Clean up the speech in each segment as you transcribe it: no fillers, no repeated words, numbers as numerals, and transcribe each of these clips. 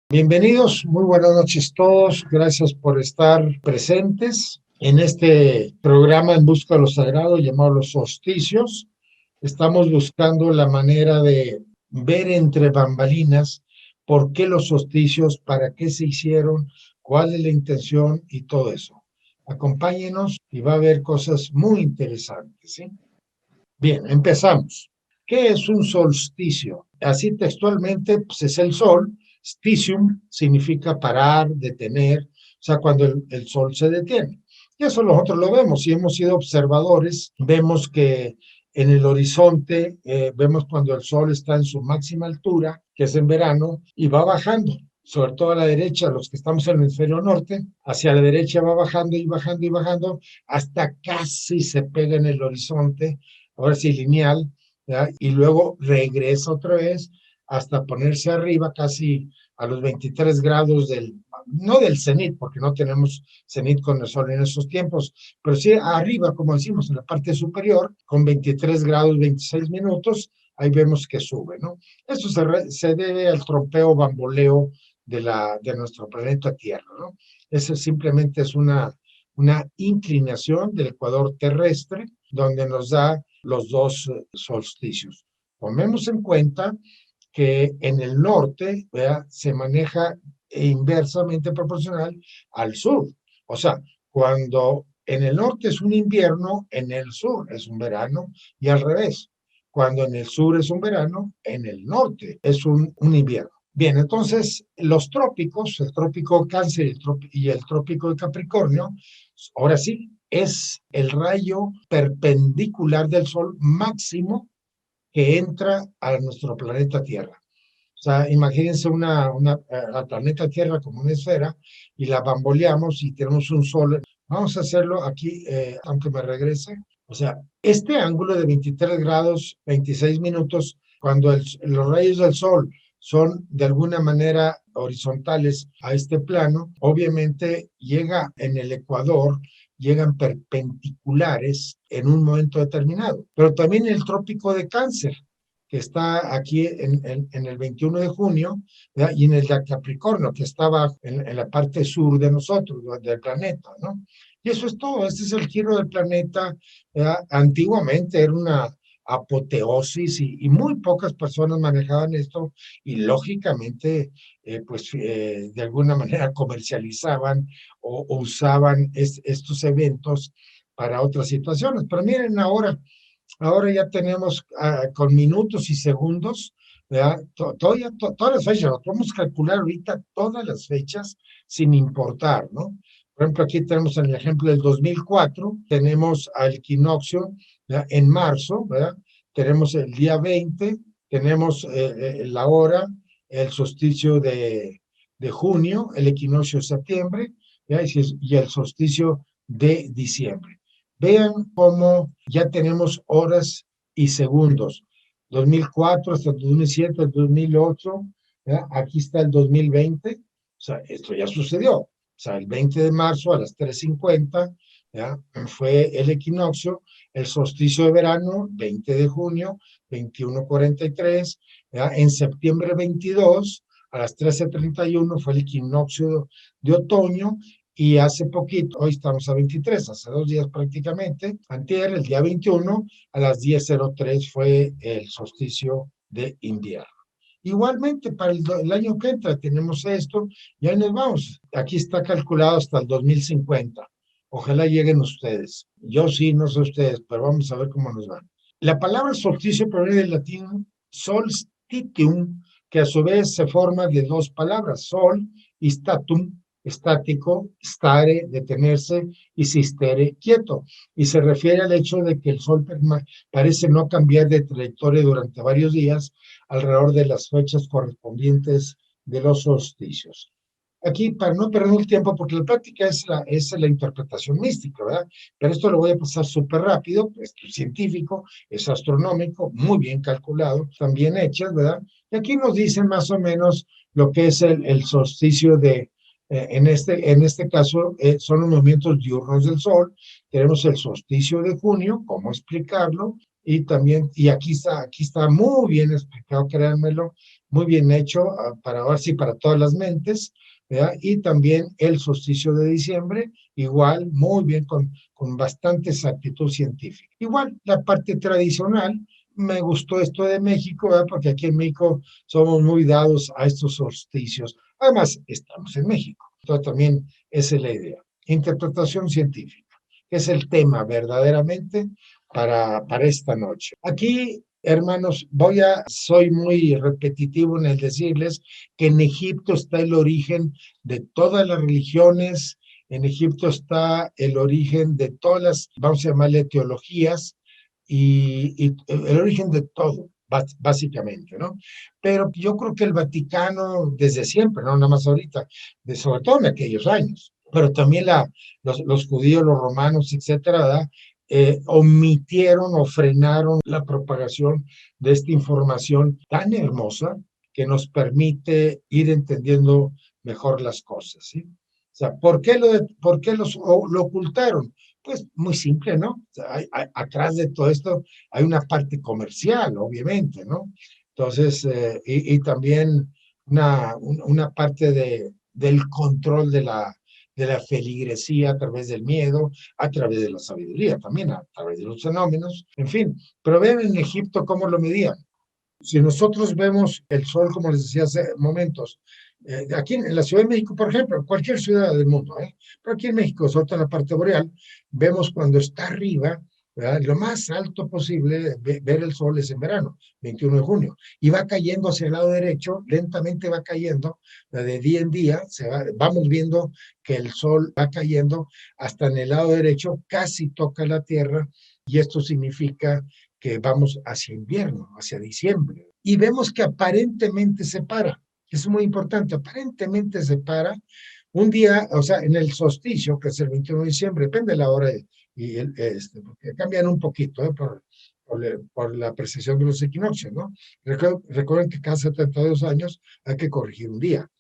Bienvenidos, muy buenas noches todos. Gracias por estar presentes en este programa En Busca de lo Sagrado llamado Los Solsticios. Estamos buscando la manera de ver entre bambalinas por qué los solsticios, para qué se hicieron, cuál es la intención y todo eso. Acompáñenos y va a haber cosas muy interesantes, ¿sí? Bien, empezamos. ¿Qué es un solsticio? Así textualmente, pues es el sol. Stitium significa parar, detener, o sea, cuando el sol se detiene. Y eso nosotros lo vemos, si hemos sido observadores, vemos que en el horizonte, vemos cuando el sol está en su máxima altura, que es en verano, y va bajando, sobre todo a la derecha, los que estamos en el hemisferio norte, hacia la derecha va bajando y bajando y bajando, hasta casi se pega en el horizonte, ahora sí lineal, ¿verdad? Y luego regresa otra vez hasta ponerse arriba casi a los 23 grados no del cenit, porque no tenemos cenit con el sol en esos tiempos, pero sí arriba, como decimos, en la parte superior, con 23 grados 26 minutos, ahí vemos que sube, ¿no? Eso se debe al trompeo bamboleo de nuestro planeta Tierra, ¿no? Eso simplemente es una inclinación del ecuador terrestre, donde nos da los dos solsticios. Tomemos en cuenta que en el norte, ¿verdad?, se maneja inversamente proporcional al sur. O sea, cuando en el norte es un invierno, en el sur es un verano y al revés. Cuando en el sur es un verano, en el norte es un invierno. Bien, entonces los trópicos, el trópico Cáncer y el trópico de Capricornio, ahora sí, es el rayo perpendicular del Sol máximo que entra a nuestro planeta Tierra. O sea, imagínense al planeta Tierra como una esfera y la bamboleamos y tenemos un Sol. Vamos a hacerlo aquí, aunque me regrese. O sea, este ángulo de 23 grados, 26 minutos, cuando los rayos del Sol son de alguna manera horizontales a este plano, obviamente llega en el ecuador, llegan perpendiculares en un momento determinado. Pero también el trópico de Cáncer, que está aquí en el 21 de junio, ¿verdad?, y en el de Capricornio, que estaba en la parte sur de nosotros, del planeta, ¿no? Y eso es todo, este es el giro del planeta, ¿verdad? Antiguamente era una apoteosis y muy pocas personas manejaban esto y lógicamente de alguna manera comercializaban o usaban estos eventos para otras situaciones. Pero miren ahora ya tenemos con minutos y segundos, ¿verdad?, todas las fechas, podemos calcular ahorita todas las fechas sin importar, ¿no? Por ejemplo, aquí tenemos en el ejemplo del 2004, tenemos al equinoccio, ¿verdad?, en marzo, ¿verdad? Tenemos el día 20, tenemos la hora, el solsticio de junio, el equinoccio de septiembre, ¿verdad?, y el solsticio de diciembre. Vean cómo ya tenemos horas y segundos. 2004 hasta 2007, 2008, ¿verdad? Aquí está el 2020, o sea, esto ya sucedió. O sea, el 20 de marzo a las 3:50, ¿verdad?, fue el equinoccio, el solsticio de verano, 20 de junio, 21:43, ¿verdad? En septiembre 22, a las 13:31, fue el equinoccio de otoño. Y hace poquito, hoy estamos a 23, hace 2 días prácticamente, antier, el día 21, a las 10:03 fue el solsticio de invierno. Igualmente, para el año que entra tenemos esto y ahí nos vamos. Aquí está calculado hasta el 2050. Ojalá lleguen ustedes. Yo sí, no sé ustedes, pero vamos a ver cómo nos va. La palabra solsticio proviene del latín solstitium, que a su vez se forma de 2 palabras, sol y statum, estático, stare, detenerse, y sistere, quieto, y se refiere al hecho de que el Sol parece no cambiar de trayectoria durante varios días alrededor de las fechas correspondientes de los solsticios. aquí, para no perder el tiempo, porque la práctica es la interpretación mística, ¿verdad? Pero esto lo voy a pasar súper rápido, pues es científico, es astronómico, muy bien calculado, también hechas, ¿verdad? Y aquí nos dicen más o menos lo que es el solsticio de, en este caso, son los movimientos diurnos del Sol. Tenemos el solsticio de junio, cómo explicarlo, y también, y aquí está muy bien explicado, créanmelo, muy bien hecho, para ahora sí, para todas las mentes, ¿verdad? Y también el solsticio de diciembre, igual, muy bien, con bastante exactitud científica. Igual, la parte tradicional, me gustó esto de México, ¿verdad? Porque aquí en México somos muy dados a estos solsticios. Además, estamos en México. Entonces, también esa es la idea. Interpretación científica, que es el tema verdaderamente para esta noche. Aquí, hermanos, soy muy repetitivo en el decirles que en Egipto está el origen de todas las religiones, en Egipto está el origen de todas las, vamos a llamarle teologías, y el origen de todo, básicamente, ¿no? Pero yo creo que el Vaticano, desde siempre, no nada más ahorita, sobre todo en aquellos años, pero también los judíos, los romanos, etcétera, ¿verdad? Omitieron o frenaron la propagación de esta información tan hermosa que nos permite ir entendiendo mejor las cosas, ¿sí? O sea, ¿por qué lo ocultaron? Pues muy simple, ¿no? O sea, atrás de todo esto hay una parte comercial, obviamente, ¿no? Entonces, y también una parte del control de la feligresía a través del miedo, a través de la sabiduría, también a través de los fenómenos, en fin. Pero vean en Egipto cómo lo medían. Si nosotros vemos el sol, como les decía hace momentos, aquí en la Ciudad de México, por ejemplo, en cualquier ciudad del mundo, pero aquí en México, sobre todo en la parte boreal, vemos cuando está arriba, ¿verdad? Lo más alto posible, ver el sol es en verano, 21 de junio, y va cayendo hacia el lado derecho, lentamente va cayendo, de día en día, vamos viendo que el sol va cayendo hasta en el lado derecho, casi toca la tierra, y esto significa que vamos hacia invierno, hacia diciembre, y vemos que aparentemente se para. Es muy importante, aparentemente se para un día, o sea, en el solsticio, que es el 21 de diciembre, depende de la hora, porque cambian un poquito, por la precesión de los equinoccios, ¿no? Recuerden que cada 72 años hay que corregir un día.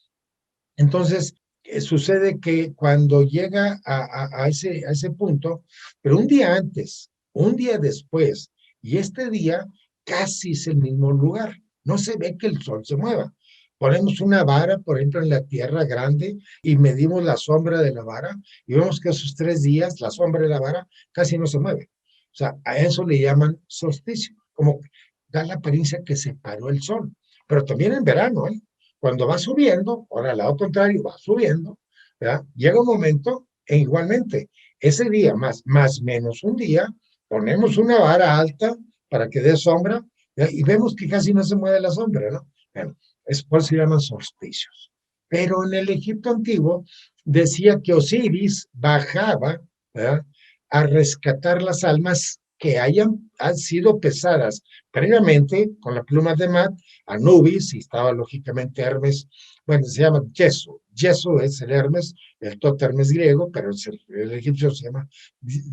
Entonces, sucede que cuando llega a ese punto, pero un día antes, un día después, y este día casi es el mismo lugar, no se ve que el sol se mueva. Ponemos una vara, por ejemplo, en la tierra grande y medimos la sombra de la vara y vemos que esos 3 días la sombra de la vara casi no se mueve. O sea, a eso le llaman solsticio, como da la apariencia que se paró el sol, pero también en verano, ¿eh? Cuando va subiendo, ahora al lado contrario, va subiendo, ¿verdad? Llega un momento e igualmente, ese día más menos un día, ponemos una vara alta para que dé sombra, ¿verdad? Y vemos que casi no se mueve la sombra, ¿no? Bueno, es por eso se llaman solsticios. Pero en el Egipto antiguo decía que Osiris bajaba, ¿verdad?, a rescatar las almas que han sido pesadas previamente con la pluma de Mat, Anubis, y estaba lógicamente Hermes, bueno, se llama Yeso. Yeso es el Hermes, el Hermes griego, pero el egipcio se llama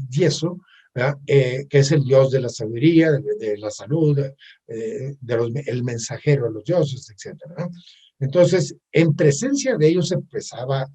Yeso, que es el dios de la sabiduría, de la salud, el mensajero de los dioses, etcétera, ¿no? Entonces, en presencia de ellos se expresaba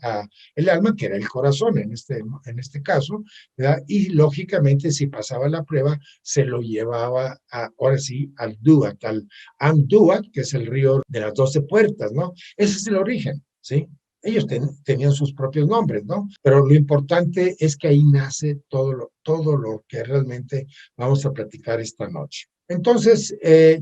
el alma, que era el corazón en este caso, ¿verdad? Y lógicamente, si pasaba la prueba, se lo llevaba ahora sí al Duat, al Amduat, que es el río de las 12 puertas, ¿no? Ese es el origen, ¿sí? Ellos tenían sus propios nombres, ¿no? Pero lo importante es que ahí nace todo lo que realmente vamos a platicar esta noche. Entonces,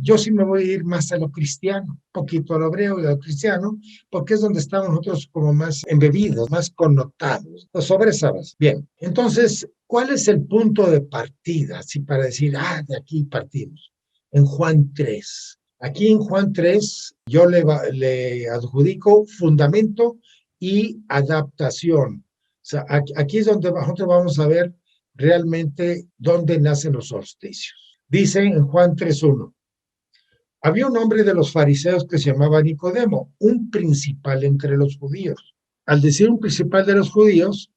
yo sí me voy a ir más a lo cristiano, un poquito a lo hebreo y a lo cristiano, porque es donde estamos nosotros como más embebidos, más connotados, sobre esa base. Bien, entonces, ¿cuál es el punto de partida? Así para decir, de aquí partimos. En Juan 3. Aquí en Juan 3 yo le adjudico fundamento y adaptación. O sea, aquí es donde nosotros vamos a ver realmente dónde nacen los solsticios. Dice en Juan 3:1, había un hombre de los fariseos que se llamaba Nicodemo, un principal entre los judíos. Al decir un principal de los judíos,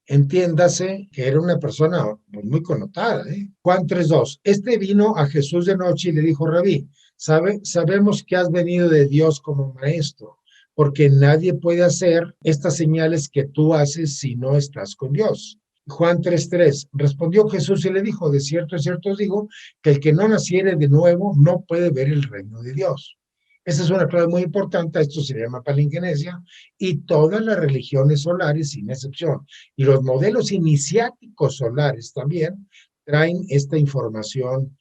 entiéndase que era una persona muy connotada, ¿eh? Juan 3:2. Este vino a Jesús de noche y le dijo: Rabí, sabemos que has venido de Dios como maestro, porque nadie puede hacer estas señales que tú haces si no estás con Dios. Juan 3:3. Respondió Jesús y le dijo: de cierto os digo, que el que no naciere de nuevo no puede ver el reino de Dios. Esa es una clave muy importante. Esto se llama palingenesia, y todas las religiones solares, sin excepción, y los modelos iniciáticos solares también traen esta información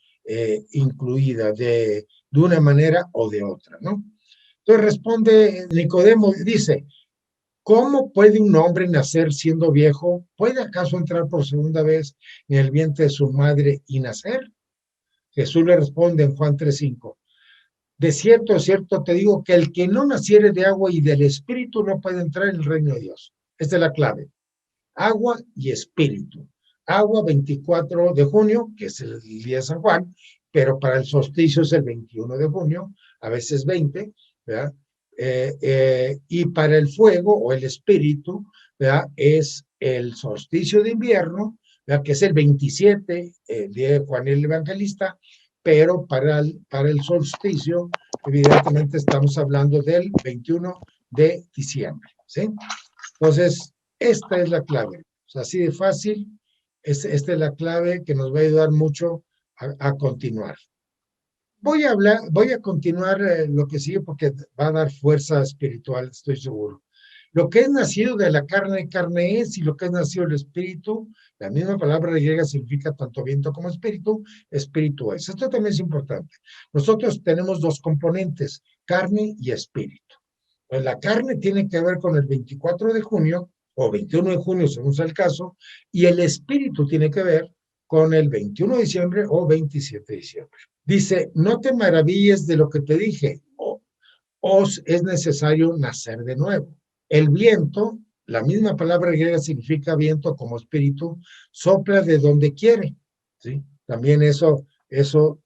incluida de una manera o de otra, ¿no? Entonces responde Nicodemo, dice: ¿cómo puede un hombre nacer siendo viejo? ¿Puede acaso entrar por segunda vez en el vientre de su madre y nacer? Jesús le responde en Juan 3:5. De cierto te digo que el que no naciere de agua y del espíritu no puede entrar en el reino de Dios. Esta es la clave. Agua y espíritu. Agua 24 de junio, que es el día de San Juan, pero para el solsticio es el 21 de junio, a veces 20, ¿verdad? Y para el fuego o el espíritu, ¿verdad? Es el solsticio de invierno, ¿verdad? Que es el 27, día de Juan el Evangelista, pero para el solsticio, evidentemente estamos hablando del 21 de diciembre, ¿sí? Entonces, esta es la clave. O sea, así de fácil, esta es la clave que nos va a ayudar mucho a continuar. Voy a continuar lo que sigue porque va a dar fuerza espiritual, estoy seguro. Lo que es nacido de la carne, carne es, y lo que es nacido del espíritu, la misma palabra griega significa tanto viento como espíritu, espíritu es. Esto también es importante. Nosotros tenemos dos componentes, carne y espíritu. Pues la carne tiene que ver con el 24 de junio o 21 de junio, según sea el caso, y el espíritu tiene que ver con el 21 de diciembre o 27 de diciembre. Dice: no te maravilles de lo que te dije, os es necesario nacer de nuevo. El viento, la misma palabra griega significa viento como espíritu, sopla de donde quiere, ¿sí? También eso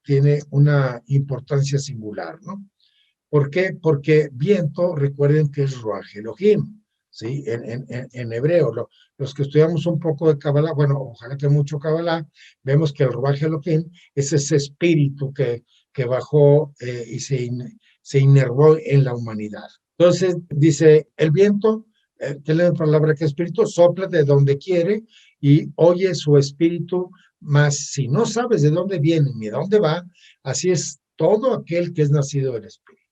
tiene una importancia singular, ¿no? ¿Por qué? Porque viento, recuerden que es Ruach Elohim, ¿sí? En hebreo, los que estudiamos un poco de Kabbalah, bueno, ojalá que mucho Kabbalah, vemos que el Ruach Elohim es ese espíritu que bajó y se inervó en la humanidad. Entonces, dice, el viento, que es la palabra que espíritu, sopla de donde quiere y oye su espíritu, mas si no sabes de dónde viene ni de dónde va, así es todo aquel que es nacido del espíritu.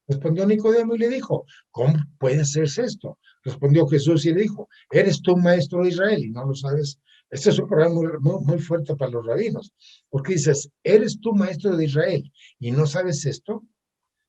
Respondió Nicodemo y le dijo: ¿cómo puede hacerse esto? Respondió Jesús y le dijo: ¿eres tú maestro de Israel y no lo sabes? Este es un programa muy fuerte para los rabinos, porque dices: ¿eres tú maestro de Israel y no sabes esto?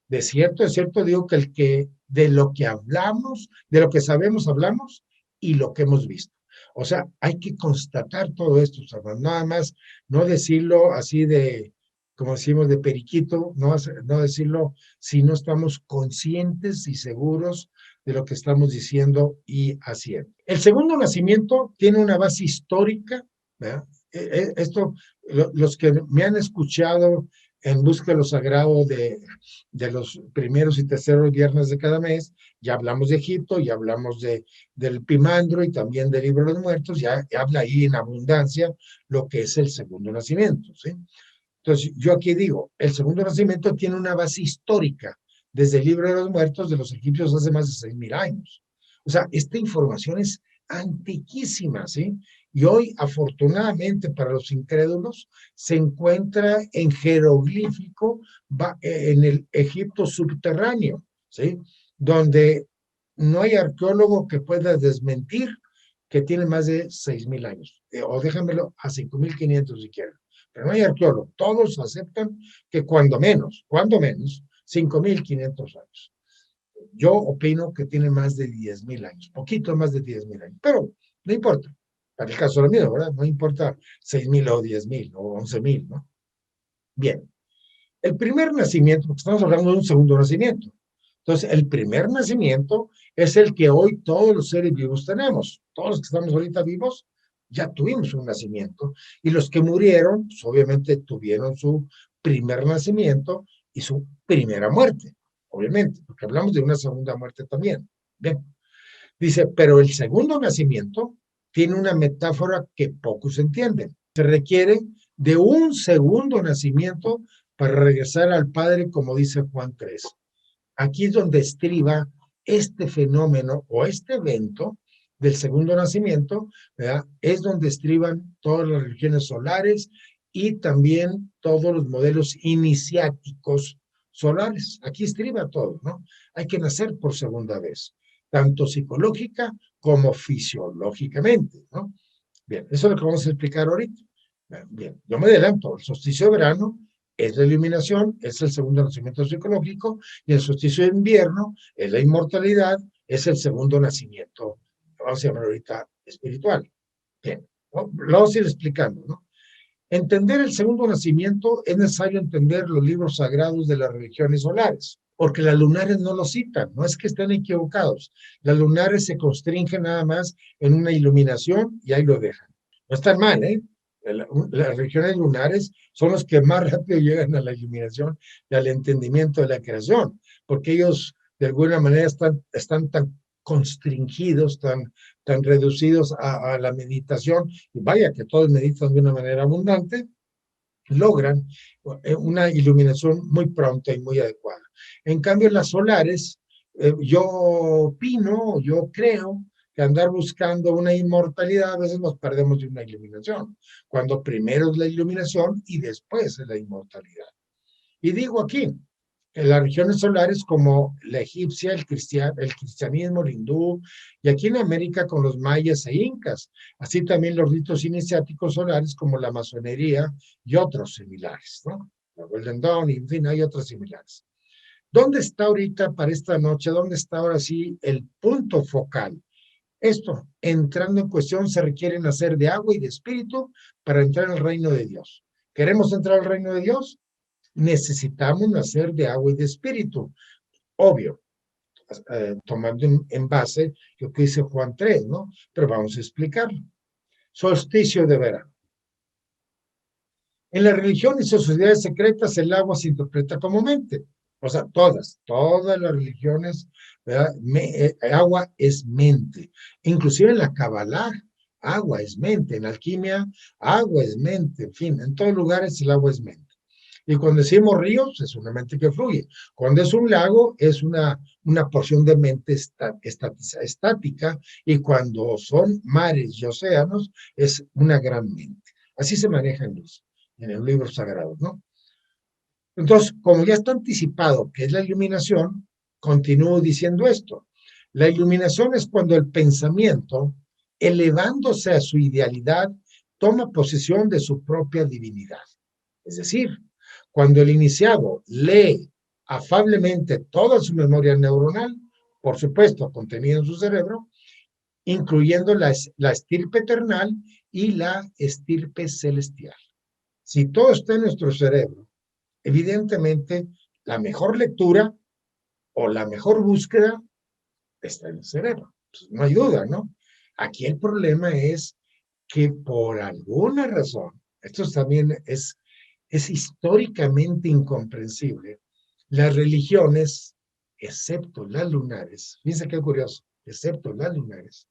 De cierto digo que el que de lo que hablamos, de lo que sabemos hablamos y lo que hemos visto. O sea, hay que constatar todo esto, hermanos, nada más no decirlo así de, como decimos, de periquito, no decirlo si no estamos conscientes y seguros de lo que estamos diciendo y haciendo. El segundo nacimiento tiene una base histórica, ¿verdad? Esto, los que me han escuchado en Busca de lo Sagrado de los primeros y terceros viernes de cada mes, ya hablamos de Egipto, ya hablamos del Pimandro y también del Libro de los Muertos, ya habla ahí en abundancia lo que es el segundo nacimiento, ¿sí? Entonces, yo aquí digo, el segundo nacimiento tiene una base histórica desde el Libro de los Muertos de los egipcios hace más de 6,000 años. O sea, esta información es antiquísima, ¿sí? Y hoy, afortunadamente para los incrédulos, se encuentra en jeroglífico en el Egipto subterráneo, ¿sí? Donde no hay arqueólogo que pueda desmentir que tiene más de 6,000 años, o déjamelo a 5,500 si quieren. Pero no hay arqueólogo. Todos aceptan que cuando menos, 5,500 años. Yo opino que tiene más de 10,000 años, poquito más de 10,000 años, pero no importa. Para el caso de lo mío, ¿verdad? No importa 6,000 o 10,000 o 11,000, ¿no? Bien. El primer nacimiento, porque estamos hablando de un segundo nacimiento. Entonces, el primer nacimiento es el que hoy todos los seres vivos tenemos. Todos los que estamos ahorita vivos ya tuvimos un nacimiento. Y los que murieron, pues obviamente tuvieron su primer nacimiento y su primera muerte. Obviamente, porque hablamos de una segunda muerte también. Bien. Dice, pero el segundo nacimiento tiene una metáfora que pocos entienden. Se requiere de un segundo nacimiento para regresar al Padre, como dice Juan 3. Aquí es donde estriba este fenómeno o este evento del segundo nacimiento, ¿verdad? Es donde estriban todas las religiones solares y también todos los modelos iniciáticos solares. Aquí estriba todo, ¿no? Hay que nacer por segunda vez, tanto psicológica como fisiológicamente, ¿no? Bien, eso es lo que vamos a explicar ahorita. Bien, yo me adelanto, el solsticio de verano es la iluminación, es el segundo nacimiento psicológico, y el solsticio de invierno es la inmortalidad, es el segundo nacimiento, vamos a llamar ahorita espiritual. Bien, ¿no? Lo vamos a ir explicando, ¿no? Entender el segundo nacimiento es necesario entender los libros sagrados de las religiones solares, porque las lunares no lo citan, no es que estén equivocados. Las lunares se constringen nada más en una iluminación y ahí lo dejan. No están mal, ¿eh? Las religiones lunares son los que más rápido llegan a la iluminación y al entendimiento de la creación, porque ellos de alguna manera están tan constringidos, tan reducidos a la meditación, y vaya que todos meditan de una manera abundante, logran una iluminación muy pronta y muy adecuada. En cambio, las solares, yo opino, yo creo que andar buscando una inmortalidad, a veces nos perdemos de una iluminación, cuando primero es la iluminación y después es la inmortalidad. Y digo aquí, en las religiones solares como la egipcia, el cristianismo, el hindú, y aquí en América con los mayas e incas, así también los ritos iniciáticos solares como la masonería y otros similares, ¿no? La Golden Dawn, y en fin, hay otros similares. ¿Dónde está ahorita para esta noche? ¿Dónde está ahora sí el punto focal? Esto, entrando en cuestión, se requiere nacer de agua y de espíritu para entrar al reino de Dios. ¿Queremos entrar al reino de Dios? Necesitamos nacer de agua y de espíritu, obvio, tomando en base lo que dice Juan 3, ¿no? Pero vamos a explicarlo. Solsticio de verano. En las religiones y sociedades secretas el agua se interpreta como mente. O sea, todas las religiones, ¿verdad? Agua es mente. Inclusive en la Kabbalah, agua es mente. En alquimia, agua es mente. En fin, en todos lugares el agua es mente. Y cuando decimos ríos, es una mente que fluye. Cuando es un lago, es una porción de mente estática. Y cuando son mares y océanos, es una gran mente. Así se maneja en los libros sagrados, ¿no? Entonces, como ya está anticipado que es la iluminación, continúo diciendo esto. La iluminación es cuando el pensamiento, elevándose a su idealidad, toma posesión de su propia divinidad. Es decir, cuando el iniciado lee afablemente toda su memoria neuronal, por supuesto, contenida en su cerebro, incluyendo la estirpe terrenal y la estirpe celestial. Si todo está en nuestro cerebro, evidentemente la mejor lectura o la mejor búsqueda está en el cerebro. Pues no hay duda, ¿no? Aquí el problema es que por alguna razón, esto también es históricamente incomprensible, las religiones, excepto las lunares, fíjense qué curioso, excepto las lunares,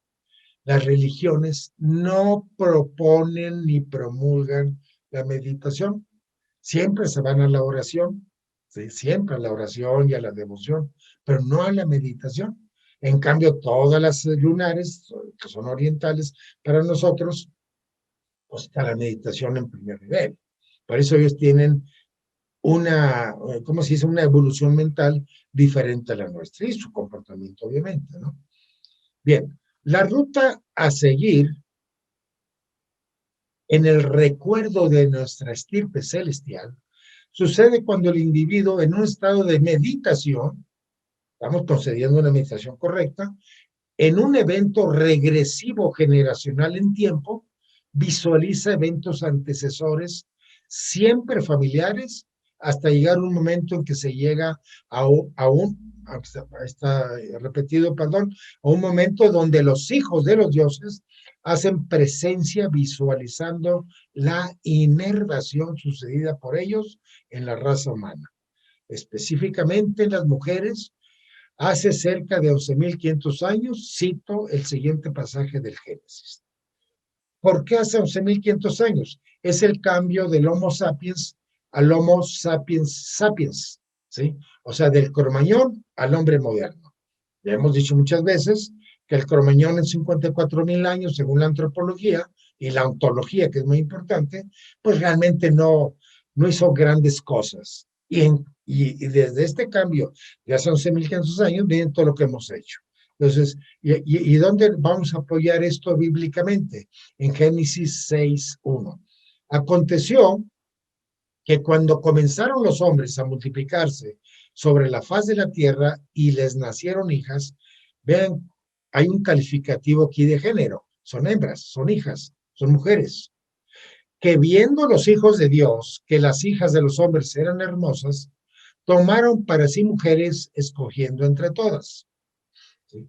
las religiones no proponen ni promulgan la meditación. Siempre se van a la oración, ¿sí? Siempre a la oración y a la devoción, pero no a la meditación. En cambio, todas las lunares, que son orientales, para nosotros, pues está la meditación en primer nivel. Por eso ellos tienen ¿cómo se dice? Una evolución mental diferente a la nuestra y su comportamiento, obviamente, ¿no? Bien, la ruta a seguir en el recuerdo de nuestra estirpe celestial sucede cuando el individuo en un estado de meditación, estamos concediendo una meditación correcta, en un evento regresivo generacional en tiempo, visualiza eventos antecesores siempre familiares hasta llegar a un momento en que se llega a un, está repetido, perdón, a un momento donde los hijos de los dioses hacen presencia visualizando la inervación sucedida por ellos en la raza humana, específicamente en las mujeres, Hace cerca de 11.500 años, cito el siguiente pasaje del Génesis. ¿Por qué hace 11.500 años? Es el cambio del Homo sapiens al Homo sapiens sapiens, ¿sí? O sea, del cromañón al hombre moderno. Ya hemos dicho muchas veces que el cromañón en 54.000 años, según la antropología y la ontología, que es muy importante, pues realmente no hizo grandes cosas. Y desde este cambio de hace 11.500 años viene todo lo que hemos hecho. Entonces, ¿y dónde vamos a apoyar esto bíblicamente? En Génesis 6:1. Aconteció que cuando comenzaron los hombres a multiplicarse sobre la faz de la tierra y les nacieron hijas, vean, hay un calificativo aquí de género, son hembras, son hijas, son mujeres, que viendo los hijos de Dios que las hijas de los hombres eran hermosas, tomaron para sí mujeres escogiendo entre todas. ¿Sí?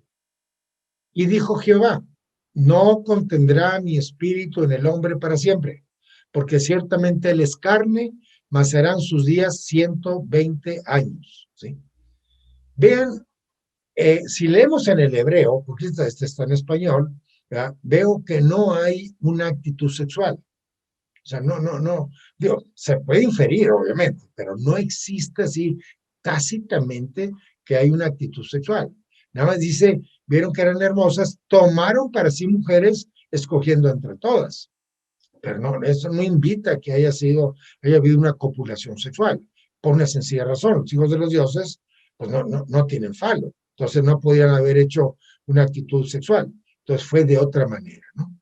Y dijo Jehová, no contendrá mi espíritu en el hombre para siempre, porque ciertamente él es carne, mas serán sus días 120 años. ¿Sí? Vean, si leemos en el hebreo, porque este está en español, ¿verdad? Veo que no hay una actitud sexual. O sea, no, digo, se puede inferir, obviamente, pero no existe así tácitamente que hay una actitud sexual. Nada más dice, vieron que eran hermosas, tomaron para sí mujeres escogiendo entre todas. Pero no, eso no invita a que haya habido una copulación sexual, por una sencilla razón. Los hijos de los dioses, pues no tienen falo. Entonces no podían haber hecho una actitud sexual. Entonces fue de otra manera, ¿no?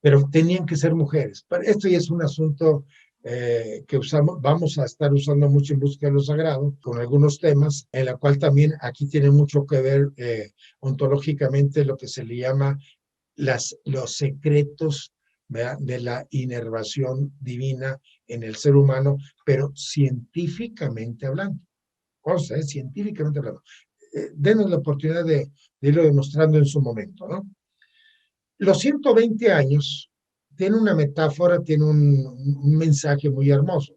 Pero tenían que ser mujeres. Esto ya es un asunto que vamos a estar usando mucho en Búsqueda de lo Sagrado, con algunos temas, en la cual también aquí tiene mucho que ver ontológicamente lo que se le llama los secretos, ¿verdad?, de la inervación divina en el ser humano, pero científicamente hablando. Cosa, científicamente hablando. Denos la oportunidad de irlo demostrando en su momento, ¿no? Los 120 años tiene una metáfora, tiene un mensaje muy hermoso.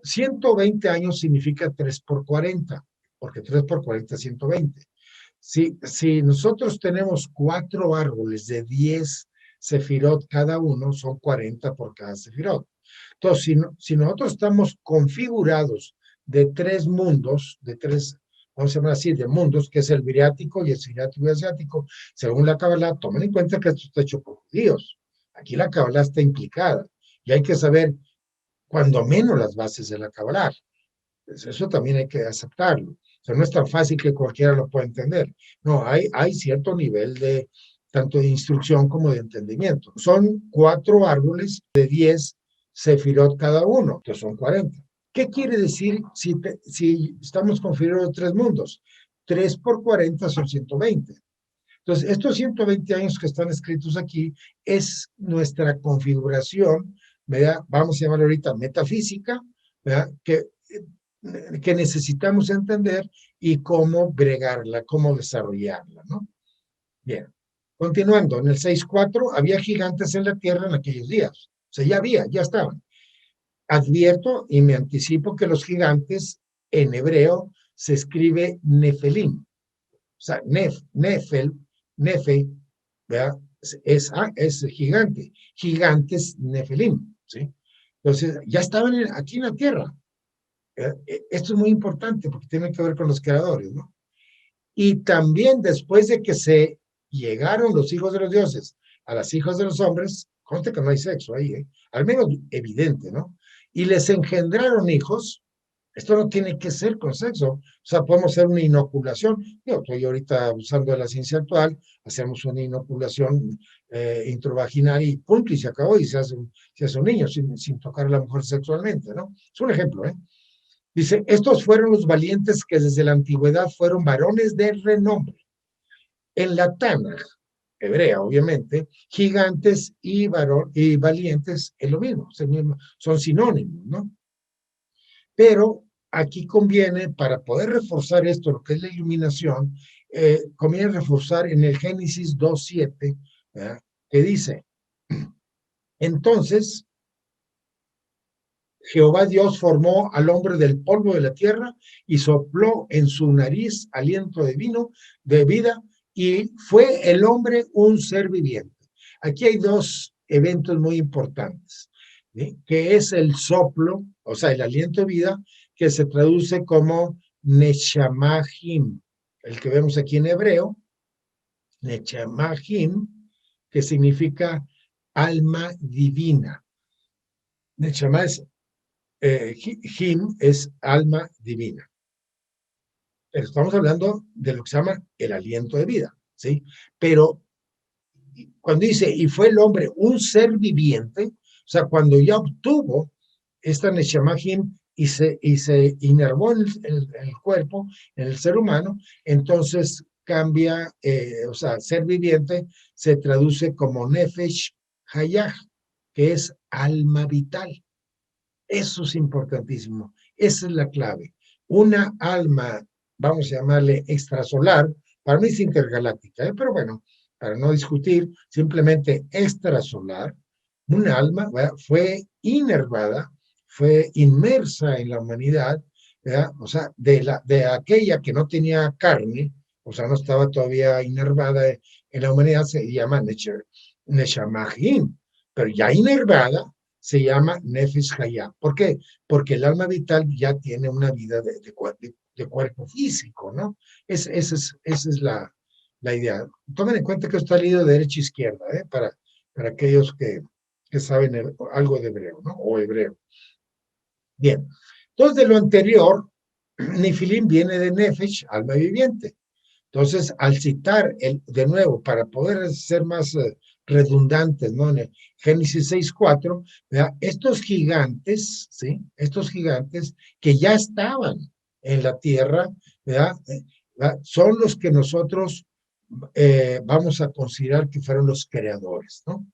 120 años significa 3 por 40, porque 3 por 40 es 120. Si nosotros tenemos 4 árboles de 10 sefirot cada uno, son 40 por cada sefirot. Entonces, si nosotros estamos configurados de 3 mundos, de 3, vamos a llamar así, de mundos, que es el viriático y el siriático y el asiático, según la Kabbalah, tomen en cuenta que esto está hecho por judíos. Aquí la Kabbalah está implicada y hay que saber, cuando menos, las bases de la Kabbalah. Pues eso también hay que aceptarlo. O sea, no es tan fácil que cualquiera lo pueda entender. No, hay cierto nivel de tanto de instrucción como de entendimiento. Son 4 árboles de 10 sefirot cada uno, que son 40. ¿Qué quiere decir si estamos configurados 3 mundos? 3 por 40 son 120. Entonces, estos 120 años que están escritos aquí es nuestra configuración, ¿verdad? Vamos a llamar ahorita metafísica, ¿verdad? Que necesitamos entender y cómo bregarla, cómo desarrollarla, ¿no? Bien, continuando, en el 6.4 había gigantes en la tierra en aquellos días. O sea, ya estaban. Advierto y me anticipo que los gigantes en hebreo se escribe nefelim. O sea, nefe, ¿verdad? Es gigante. Gigantes nefelim, ¿sí? Entonces, ya estaban aquí en la tierra. Esto es muy importante porque tiene que ver con los creadores, ¿no? Y también después de que se llegaron los hijos de los dioses a las hijas de los hombres, conste que no hay sexo ahí, al menos evidente, ¿no? Y les engendraron hijos. Esto no tiene que ser con sexo, o sea, podemos hacer una inoculación. Yo estoy ahorita usando la ciencia actual, hacemos una inoculación intravaginal y punto, y se acabó, y se hace un niño sin tocar a la mujer sexualmente, ¿no? Es un ejemplo, ¿eh? Dice, estos fueron los valientes que desde la antigüedad fueron varones de renombre. En la Tanaj, hebrea obviamente, gigantes y valientes es lo mismo, son sinónimos, ¿no? Pero aquí conviene, para poder reforzar esto, lo que es la iluminación, conviene reforzar en el Génesis 2.7, que dice, entonces, Jehová Dios formó al hombre del polvo de la tierra y sopló en su nariz aliento de vida, y fue el hombre un ser viviente. Aquí hay dos eventos muy importantes, ¿sí? Que es el soplo, o sea, el aliento de vida, que se traduce como Neshamahim, el que vemos aquí en hebreo, Neshamahim, que significa alma divina. Neshama es Him es alma divina. Pero estamos hablando de lo que se llama el aliento de vida, ¿sí? Pero cuando dice, y fue el hombre un ser viviente, o sea, cuando ya obtuvo esta Neshama Him y se inervó en el cuerpo, en el ser humano, entonces cambia, o sea, ser viviente se traduce como Nefesh Hayah, que es alma vital. Eso es importantísimo. Esa es la clave. Una alma, vamos a llamarle extrasolar, para mí es intergaláctica, pero bueno, para no discutir, simplemente extrasolar, una alma, ¿verdad? Fue inervada, fue inmersa en la humanidad, ¿verdad? O sea, de aquella que no tenía carne, o sea, no estaba todavía inervada en la humanidad, se llama Neshamahim, pero ya inervada, se llama Nefesh Hayah. ¿Por qué? Porque el alma vital ya tiene una vida de cuerpo físico, ¿no? Esa es la idea. Tomen en cuenta que está leído de derecha a izquierda, para aquellos que saben algo de hebreo, ¿no? O hebreo. Bien. Entonces, de lo anterior, Nifilim viene de Nefesh, alma viviente. Entonces, al citar de nuevo, para poder ser más redundantes, ¿no? En el Génesis 6:4, estos gigantes, ¿sí? Estos gigantes que ya estaban en la tierra, ¿verdad? Son los que nosotros vamos a considerar que fueron los creadores, ¿no?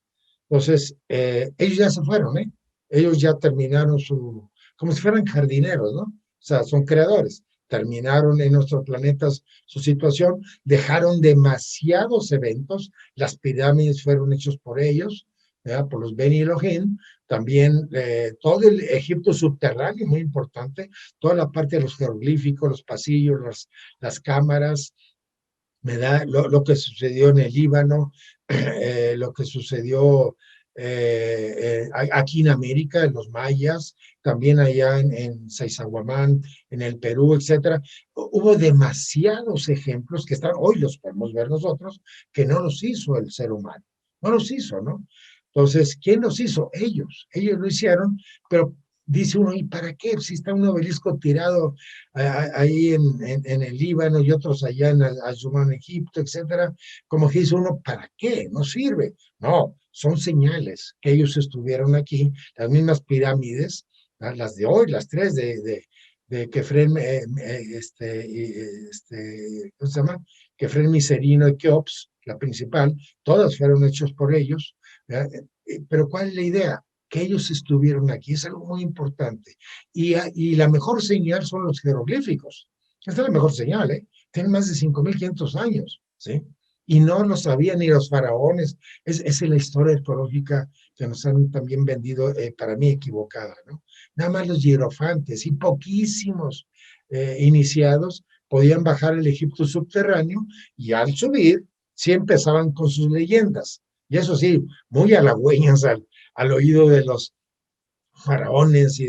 Entonces, ellos ya se fueron, ¿eh? Ellos ya terminaron como si fueran jardineros, ¿no? O sea, son creadores. Terminaron en nuestros planetas su situación, dejaron demasiados eventos, las pirámides fueron hechos por ellos, ¿verdad? Por los Beni Elohim, también todo el Egipto subterráneo, muy importante, toda la parte de los jeroglíficos, los pasillos, las cámaras, me da lo que sucedió en el Líbano, lo que sucedió aquí en América, en los mayas, también allá en Saizzahuamán, en el Perú, etcétera. Hubo demasiados ejemplos que están, hoy los podemos ver nosotros, que no los hizo el ser humano, no los hizo, ¿no? Entonces, ¿quién los hizo? Ellos lo hicieron, pero dice uno, ¿y para qué? Si está un obelisco tirado ahí en el Líbano y otros allá en Asumán, Egipto, etcétera, como que dice uno, ¿para qué? No sirve. No, son señales que ellos estuvieron aquí, las mismas pirámides, las de hoy, las tres de Kefren, ¿cómo se llama? Kefren Miserino y Keops, la principal, todas fueron hechos por ellos, ¿verdad? Pero ¿cuál es la idea? Que ellos estuvieron aquí, es algo muy importante. Y la mejor señal son los jeroglíficos. Esta es la mejor señal, ¿eh? Tienen más de 5.500 años, ¿sí? Y no lo sabían ni los faraones. Esa es la historia arqueológica que nos han también vendido, para mí equivocada, ¿no? Nada más los hierofantes y poquísimos iniciados podían bajar el Egipto subterráneo, y al subir, sí empezaban con sus leyendas. Y eso sí, muy halagüeñas al oído de los faraones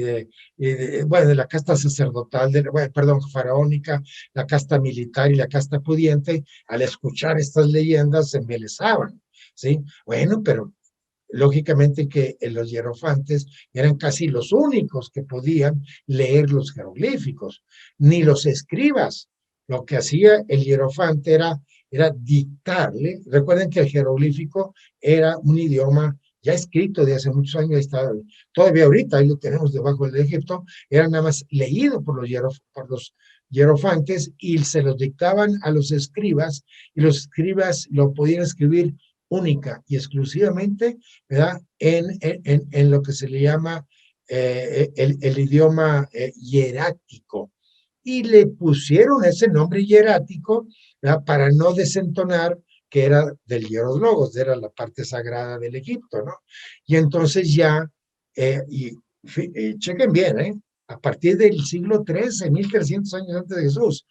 bueno, de la casta sacerdotal, bueno, perdón, faraónica, la casta militar y la casta pudiente. Al escuchar estas leyendas se embelesaban, ¿sí? Bueno, pero lógicamente que los hierofantes eran casi los únicos que podían leer los jeroglíficos, ni los escribas. Lo que hacía el hierofante era dictarle. Recuerden que el jeroglífico era un idioma ya escrito de hace muchos años, está, todavía ahorita, ahí lo tenemos debajo del Egipto, era nada más leído por los hierofantes, y se los dictaban a los escribas, y los escribas lo podían escribir única y exclusivamente, ¿verdad? En lo que se le llama el idioma hierático. Y le pusieron ese nombre hierático, ¿verdad? Para no desentonar que era del Hieros Logos, era la parte sagrada del Egipto, ¿no? Y entonces ya, y Chequen bien, a partir del siglo XIII, 1300 años antes de Jesús,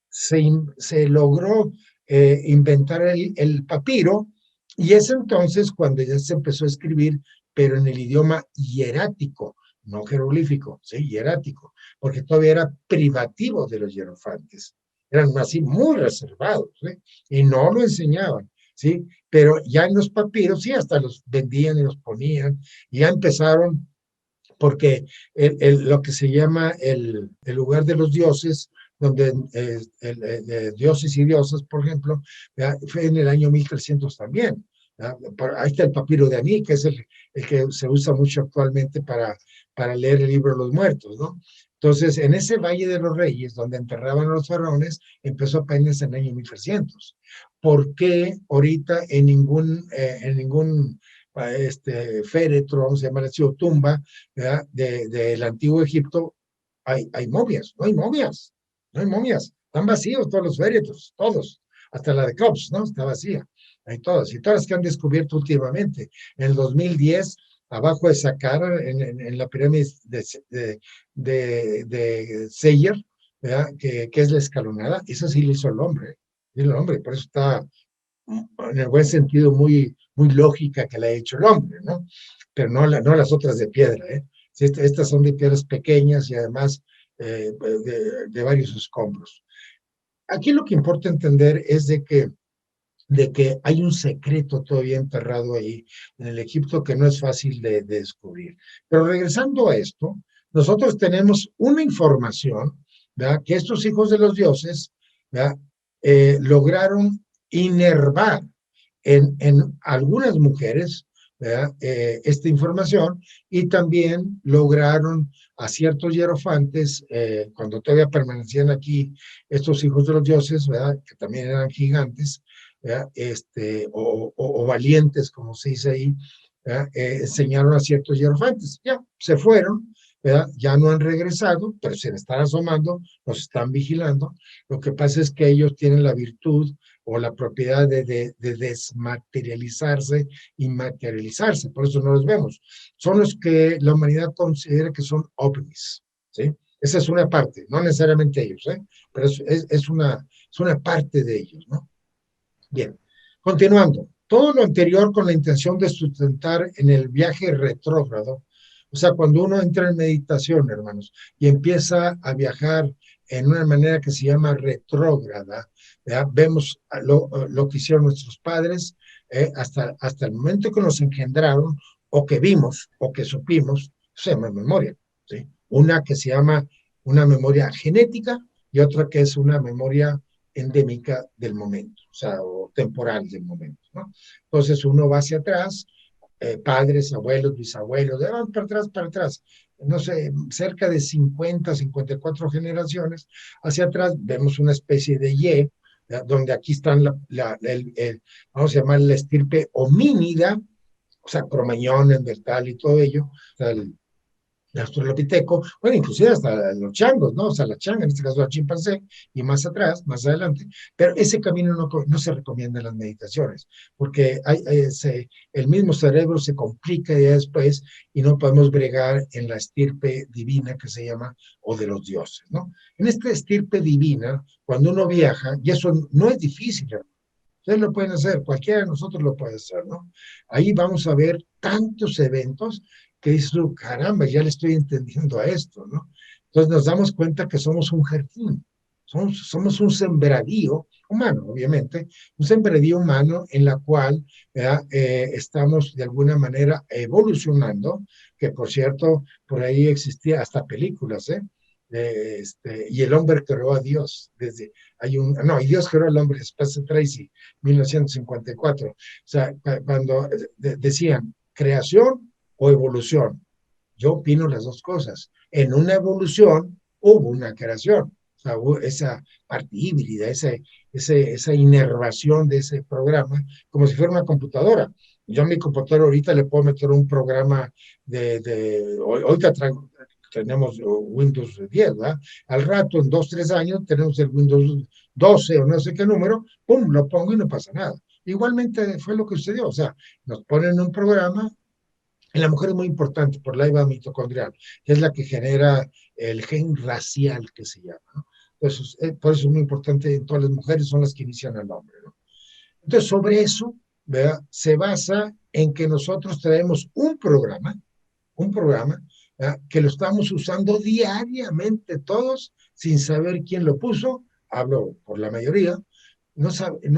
se logró inventar el papiro, y es entonces cuando ya se empezó a escribir, pero en el idioma hierático, no jeroglífico, sí, hierático, porque todavía era privativo de los hierofantes, eran así muy reservados, ¿sí? Y no lo enseñaban, ¿sí? Pero ya en los papiros, sí, hasta los vendían y los ponían, y ya empezaron porque lo que se llama el lugar de los dioses, donde dioses y diosas, por ejemplo, fue en el año 1300 también. Ahí está el papiro de Aní, que es el que se usa mucho actualmente para leer el libro de los muertos, ¿no? Entonces, en ese Valle de los Reyes, donde enterraban a los faraones, empezó apenas en el año 1300. ¿Por qué ahorita en ningún féretro, vamos a llamar así, o tumba, del antiguo Egipto, hay momias? No hay momias, no hay momias, están vacíos todos los féretros, todos, hasta la de Cops, ¿no? Está vacía, hay todas, y todas las que han descubierto últimamente. En el 2010, abajo de Saqqara, en la pirámide de Seyer, que es la escalonada, esa sí la hizo el hombre, por eso está en el buen sentido, muy lógica que la ha hecho el hombre, ¿no? Pero no las otras de piedra, ¿eh? Sí, estas son de piedras pequeñas y además de varios escombros. Aquí lo que importa entender es de que hay un secreto todavía enterrado ahí en el Egipto que no es fácil de descubrir. Pero regresando a esto, nosotros tenemos una información, ¿verdad? Que estos hijos de los dioses, ¿verdad? Lograron inervar en algunas mujeres, ¿verdad? Esta información, y también lograron a ciertos hierofantes, cuando todavía permanecían aquí estos hijos de los dioses, ¿verdad? Que también eran gigantes, ¿verdad? O valientes, como se dice ahí, enseñaron a ciertos hierofantes. Ya, se fueron, ¿verdad? Ya no han regresado, pero se están asomando, nos están vigilando. Lo que pasa es que ellos tienen la virtud o la propiedad de desmaterializarse y materializarse, por eso no los vemos. Son los que la humanidad considera que son ovnis, ¿sí? Esa es una parte, no necesariamente ellos, pero es una parte de ellos, ¿no? Bien, continuando. Todo lo anterior con la intención de sustentar en el viaje retrógrado, o sea, cuando uno entra en meditación, hermanos, y empieza a viajar en una manera que se llama retrógrada, ¿verdad? Vemos lo que hicieron nuestros padres hasta el momento que nos engendraron, o que vimos, o que supimos, se llama memoria, ¿sí? Una que se llama una memoria genética y otra que es una memoria endémica del momento, o sea, o temporal del momento, ¿no? Entonces uno va hacia atrás, padres, abuelos, bisabuelos, para atrás, no sé, cerca de 54 generaciones hacia atrás, vemos una especie de Y, donde aquí están vamos a llamar la estirpe homínida, o sea, Cromañón, Neandertal y todo ello, o sea, el australopiteco, bueno, inclusive hasta los changos, ¿no? O sea, la changa, en este caso la chimpancé, y más atrás, más adelante, pero ese camino no se recomienda en las meditaciones, porque el mismo cerebro se complica ya después y no podemos bregar en la estirpe divina que se llama, o de los dioses, ¿no? En esta estirpe divina, cuando uno viaja, y eso no es difícil, ustedes lo pueden hacer, cualquiera de nosotros lo puede hacer, ¿no? Ahí vamos a ver tantos eventos que dices, caramba, ya le estoy entendiendo a esto, ¿no? Entonces nos damos cuenta que somos un jardín, somos un sembradío humano, obviamente, un sembradío humano en la cual estamos de alguna manera evolucionando, que por cierto, por ahí existía hasta películas, ¿eh? Y el hombre creó a Dios, no, y Dios creó al hombre, Spencer Tracy, 1954. O sea, cuando decían creación o evolución, yo opino las dos cosas. En una evolución hubo una creación, o sea, hubo esa parte híbrida, esa inervación de ese programa, como si fuera una computadora. Yo a mi computadora ahorita le puedo meter un programa ahorita tenemos Windows 10, ¿verdad? Al rato, en 2, 3 años, tenemos el Windows 12 o no sé qué número, pum, lo pongo y no pasa nada. Igualmente fue lo que sucedió, o sea, nos ponen un programa En la mujer es muy importante por la IVA mitocondrial, que es la que genera el gen racial que se llama, ¿no? Entonces, por eso es muy importante en todas las mujeres, son las que inician al hombre, ¿no? Entonces, sobre eso, ¿verdad? Se basa en que nosotros traemos un programa, ¿verdad? Que lo estamos usando diariamente todos, sin saber quién lo puso, hablo por la mayoría, no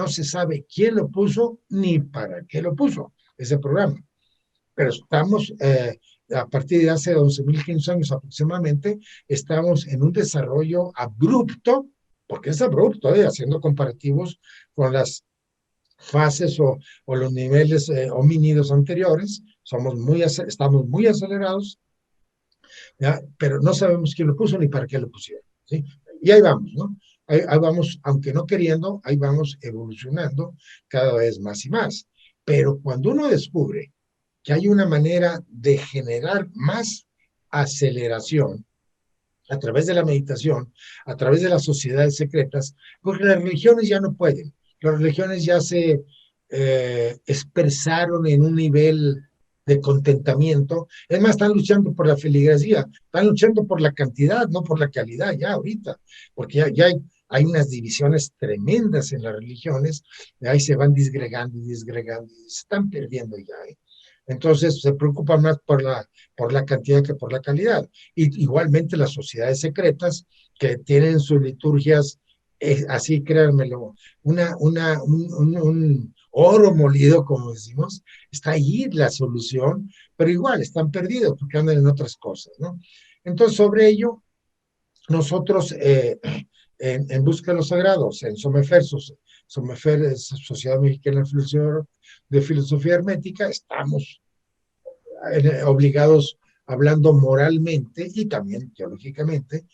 se sabe quién lo puso ni para qué lo puso ese programa, pero estamos, a partir de hace 11.500 años aproximadamente, estamos en un desarrollo abrupto, porque es abrupto, haciendo comparativos con las fases o los niveles homínidos anteriores, estamos muy acelerados, ¿ya? Pero no sabemos quién lo puso ni para qué lo pusieron, ¿sí? Y ahí vamos, ¿no? Ahí vamos, aunque no queriendo, ahí vamos evolucionando cada vez más y más. Pero cuando uno descubre que hay una manera de generar más aceleración a través de la meditación, a través de las sociedades secretas, porque las religiones ya no pueden. Las religiones ya se expresaron en un nivel de contentamiento. Es más, están luchando por la feligresía, están luchando por la cantidad, no por la calidad, ya ahorita, porque ya hay unas divisiones tremendas en las religiones, ahí se van disgregando y disgregando, y se están perdiendo ya. Entonces se preocupan más por la cantidad que por la calidad. Y igualmente las sociedades secretas que tienen sus liturgias, así créanmelo, un oro molido, como decimos, está ahí la solución, pero igual están perdidos porque andan en otras cosas, ¿no? Entonces, sobre ello, nosotros en Busca de los Sagrados, en Somefer, Somefer es Sociedad Mexicana de Filosofía Hermética, estamos obligados, hablando moralmente y también teológicamente,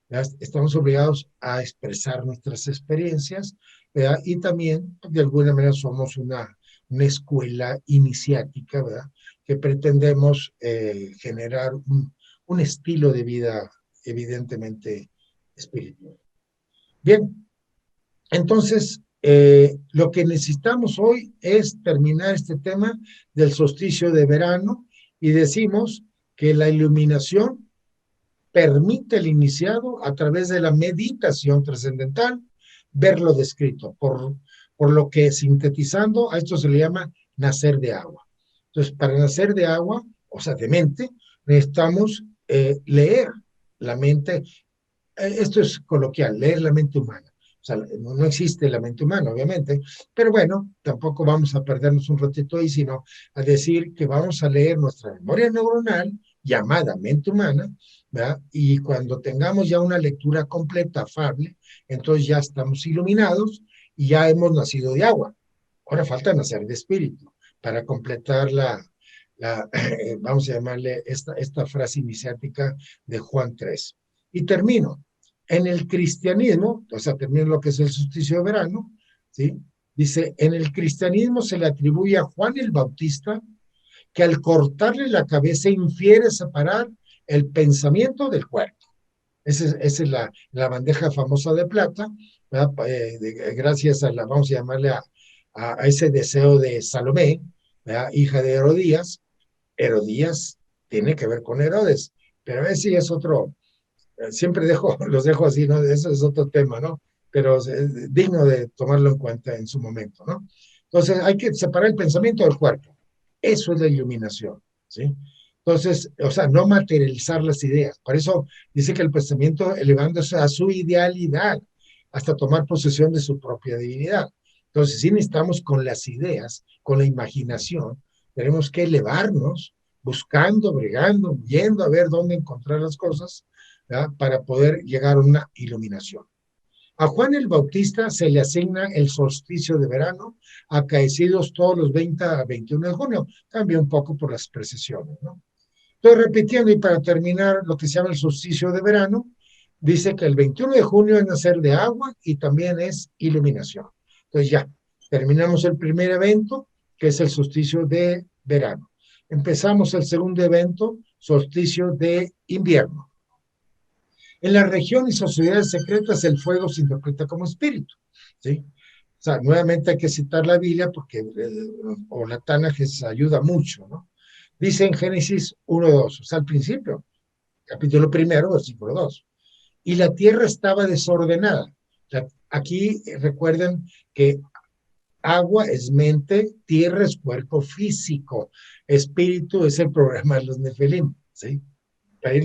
¿verdad? Estamos obligados a expresar nuestras experiencias, ¿verdad? Y también, de alguna manera, somos una escuela iniciática, ¿verdad? Que pretendemos generar un estilo de vida evidentemente espiritual. Bien, entonces, lo que necesitamos hoy es terminar este tema del solsticio de verano y decimos que la iluminación permite al iniciado a través de la meditación trascendental verlo descrito, por lo que sintetizando a esto se le llama nacer de agua. Entonces, para nacer de agua, o sea, de mente, necesitamos leer la mente. Esto es coloquial, leer la mente humana. O sea, no existe la mente humana, obviamente, pero bueno, tampoco vamos a perdernos un ratito ahí, sino a decir que vamos a leer nuestra memoria neuronal, llamada mente humana, ¿verdad? Y cuando tengamos ya una lectura completa, afable, entonces ya estamos iluminados y ya hemos nacido de agua. Ahora falta nacer de espíritu para completar vamos a llamarle esta frase iniciática de Juan 3. Y termino. En el cristianismo, o sea, termino lo que es el solsticio de verano, ¿sí? Dice, en el cristianismo se le atribuye a Juan el Bautista que al cortarle la cabeza infiere separar el pensamiento del cuerpo. Esa es la bandeja famosa de plata, gracias a vamos a llamarle a ese deseo de Salomé, ¿verdad? Hija de Herodías. Herodías tiene que ver con Herodes, pero ese es otro, siempre los dejo así, ¿no? Eso es otro tema, ¿no? Pero es digno de tomarlo en cuenta en su momento, ¿no? Entonces hay que separar el pensamiento del cuerpo. Eso es la iluminación, ¿sí? Entonces, o sea, no materializar las ideas. Por eso dice que el pensamiento elevándose a su idealidad hasta tomar posesión de su propia divinidad. Entonces, sí necesitamos con las ideas, con la imaginación, tenemos que elevarnos buscando, bregando, viendo a ver dónde encontrar las cosas, ¿verdad? Para poder llegar a una iluminación. A Juan el Bautista se le asigna el solsticio de verano, acaecidos todos los 20 a 21 de junio. Cambia un poco por las precisiones, ¿no? Estoy repitiendo y para terminar lo que se llama el solsticio de verano, dice que el 21 de junio es nacer de agua y también es iluminación. Entonces ya, terminamos el primer evento, que es el solsticio de verano. Empezamos el segundo evento, solsticio de invierno. En la región y sociedades secretas el fuego se interpreta como espíritu, ¿sí? O sea, nuevamente hay que citar la Biblia porque, o la Tana, que ayuda mucho, ¿no? Dice en Génesis 1:2, o sea, al principio, capítulo primero, versículo 2. Y la tierra estaba desordenada. Aquí recuerden que agua es mente, tierra es cuerpo físico, espíritu es el programa de los Nefelim, ¿sí? Para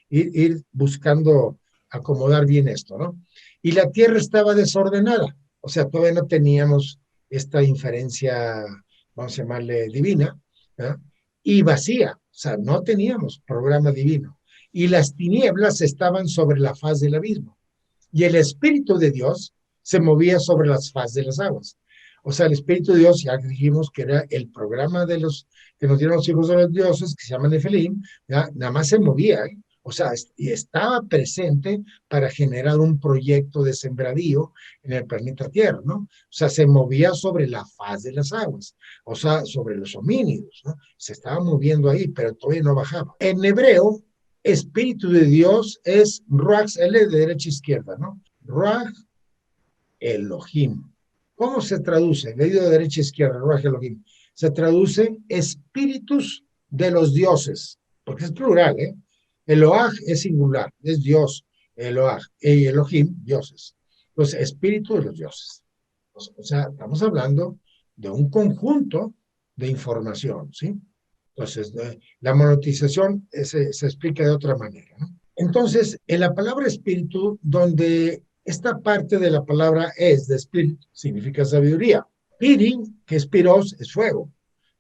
ir buscando acomodar bien esto, ¿no? Y la tierra estaba desordenada, o sea, todavía no teníamos esta inferencia, vamos a llamarle divina, ¿verdad? Y vacía, o sea, no teníamos programa divino. Y las tinieblas estaban sobre la faz del abismo y el Espíritu de Dios se movía sobre las faz de las aguas. O sea, el Espíritu de Dios, ya dijimos que era el programa de los que nos dieron los hijos de los dioses, que se llaman Nefelim, ¿ya? Nada más se movía, ¿eh? O sea, y estaba presente para generar un proyecto de sembradío en el planeta Tierra, ¿no? O sea, se movía sobre la faz de las aguas, o sea, sobre los homínidos, ¿no? Se estaba moviendo ahí, pero todavía no bajaba. En hebreo, Espíritu de Dios es Ruach, L de derecha a izquierda, ¿no? Ruach Elohim. ¿Cómo se traduce? Leído de derecha a izquierda, Ruach Elohim. Se traduce espíritus de los dioses, porque es plural, ¿eh? Eloah es singular, es Dios, Eloah, y Elohim, dioses. Entonces, espíritu de los dioses. O sea, estamos hablando de un conjunto de información, ¿sí? Entonces, la monetización se explica de otra manera, ¿no? Entonces, en la palabra espíritu, donde esta parte de la palabra es de espíritu, significa sabiduría. Piri, que es piros, es fuego.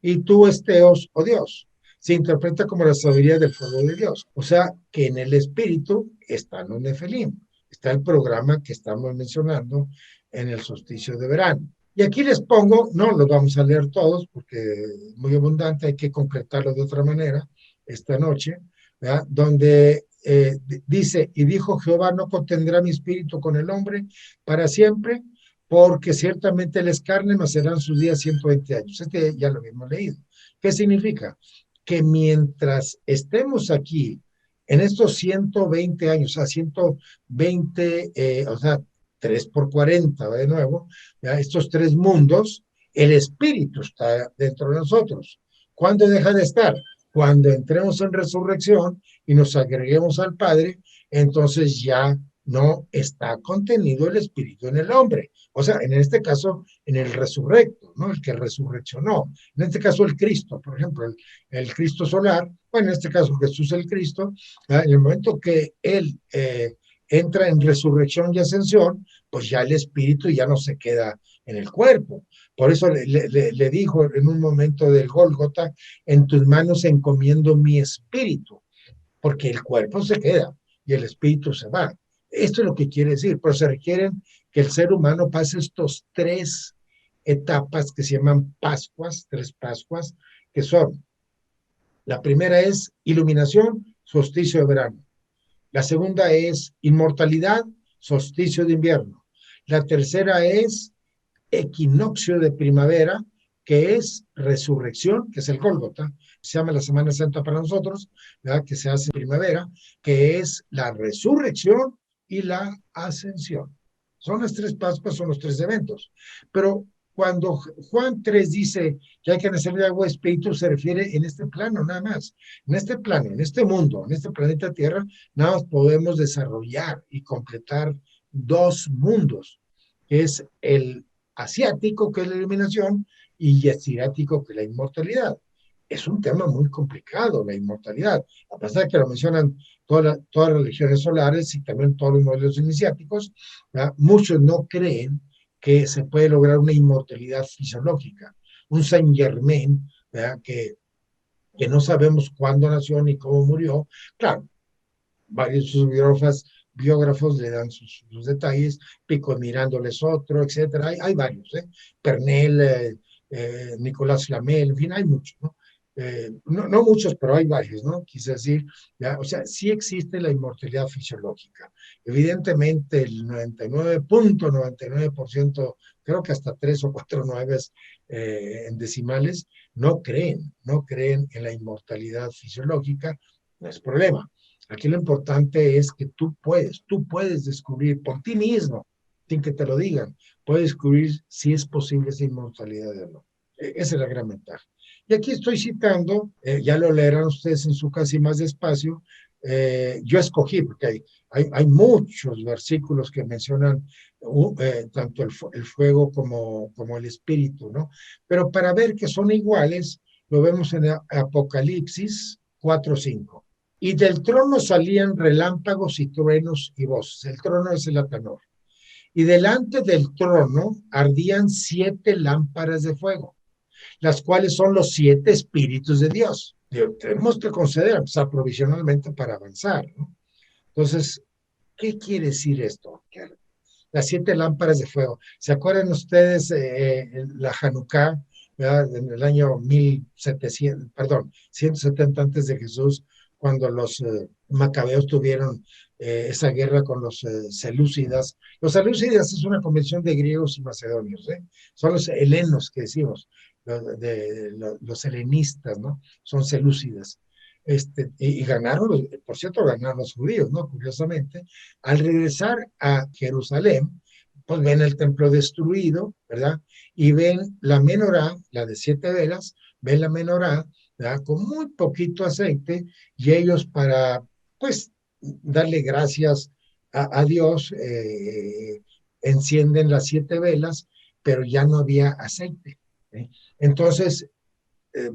Y tú es teos o Dios. Se interpreta como la sabiduría del fuego de Dios. O sea, que en el espíritu están los nefelim. Está el programa que estamos mencionando en el solsticio de verano. Y aquí les pongo, no los vamos a leer todos porque es muy abundante, hay que concretarlo de otra manera esta noche, ¿verdad? Donde dice, y dijo Jehová, no contendrá mi espíritu con el hombre para siempre, porque ciertamente él es carne, mas serán sus días 120 años. Este ya lo habíamos leído. ¿Qué significa? Que mientras estemos aquí, en estos 120 años, o sea, 120, o sea, 3 por 40, de nuevo, ¿ya? Estos tres mundos, el espíritu está dentro de nosotros. ¿Cuándo deja de estar? Cuando entremos en resurrección y nos agreguemos al Padre, entonces ya no está contenido el espíritu en el hombre. O sea, en este caso, en el resurrecto, ¿no? El que resurreccionó. En este caso, el Cristo, por ejemplo, el Cristo solar, bueno, en este caso Jesús el Cristo, ¿verdad? En el momento que Él entra en resurrección y ascensión, pues ya el espíritu ya no se queda en el cuerpo. Por eso le dijo en un momento del Gólgota, en tus manos encomiendo mi espíritu, porque el cuerpo se queda y el espíritu se va. Esto es lo que quiere decir, pero se requieren que el ser humano pase estos tres etapas que se llaman Pascuas, tres Pascuas, que son, la primera es iluminación, solsticio de verano. La segunda es inmortalidad, solsticio de invierno. La tercera es equinoccio de primavera, que es resurrección, que es el Gólgota, se llama la Semana Santa para nosotros, ¿verdad? Que se hace en primavera, que es la resurrección y la ascensión. Son las tres Pascuas, son los tres eventos. Pero cuando Juan 3 dice que hay que nacer de agua y espíritu, se refiere en este plano, nada más. En este plano, en este mundo, en este planeta Tierra, nada más podemos desarrollar y completar dos mundos, que es el asiático, que es la iluminación, y yesirático, que es la inmortalidad. Es un tema muy complicado, la inmortalidad, a pesar de que lo mencionan todas las religiones solares y también todos los modelos iniciáticos, ¿verdad? Muchos no creen que se puede lograr una inmortalidad fisiológica. Un Saint Germain, ¿verdad? Que no sabemos cuándo nació ni cómo murió. Claro, varios de sus biógrafos le dan sus detalles, Pico Miranda es otro, etcétera. Hay varios, ¿eh? Pernel, Nicolás Flamel, en fin, hay muchos, ¿no? No muchos, pero hay varios, ¿no? Quise decir, ¿ya? O sea, sí existe la inmortalidad fisiológica. Evidentemente, el 99.99%, creo que hasta 3 o 4 nueves en decimales, no creen en la inmortalidad fisiológica, no es problema. Aquí lo importante es que tú puedes descubrir por ti mismo, sin que te lo digan, puedes descubrir si es posible esa inmortalidad o no. Esa es la gran ventaja. Y aquí estoy citando, ya lo leerán ustedes en su casa y más despacio, yo escogí, porque hay muchos versículos que mencionan tanto el fuego como el espíritu, ¿no? Pero para ver que son iguales, lo vemos en Apocalipsis 4:5. Y del trono salían relámpagos y truenos y voces. El trono es el Atenor. Y delante del trono ardían 7 lámparas de fuego, las cuales son los 7 espíritus de Dios. Tenemos que considerar, o sea, provisionalmente para avanzar, ¿no? Entonces, ¿qué quiere decir esto? Las 7 lámparas de fuego. ¿Se acuerdan ustedes la Hanukkah, ¿verdad? En el año 1700, perdón, 170 antes de Jesús, cuando los macabeos tuvieron esa guerra con los selúcidas? Los selúcidas es una convención de griegos y macedonios, ¿eh? Son los helenos que decimos, los helenistas, ¿no? Son selúcidas. Y ganaron, por cierto, ganaron los judíos, ¿no? Curiosamente, al regresar a Jerusalén, pues ven el templo destruido, ¿verdad? Y ven la menorá, la de 7 velas, ven la menorá, ¿verdad? Con muy poquito aceite, y ellos para, pues, darle gracias a Dios, encienden las 7 velas, pero ya no había aceite, ¿eh? Entonces,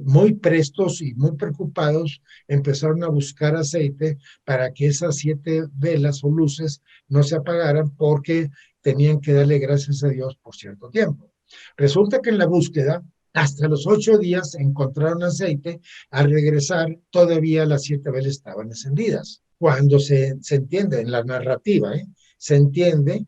muy prestos y muy preocupados, empezaron a buscar aceite para que esas 7 velas o luces no se apagaran, porque tenían que darle gracias a Dios por cierto tiempo. Resulta que en la búsqueda, hasta los 8 días encontraron aceite. Al regresar, todavía las 7 velas estaban encendidas. Cuando se entiende en la narrativa, se entiende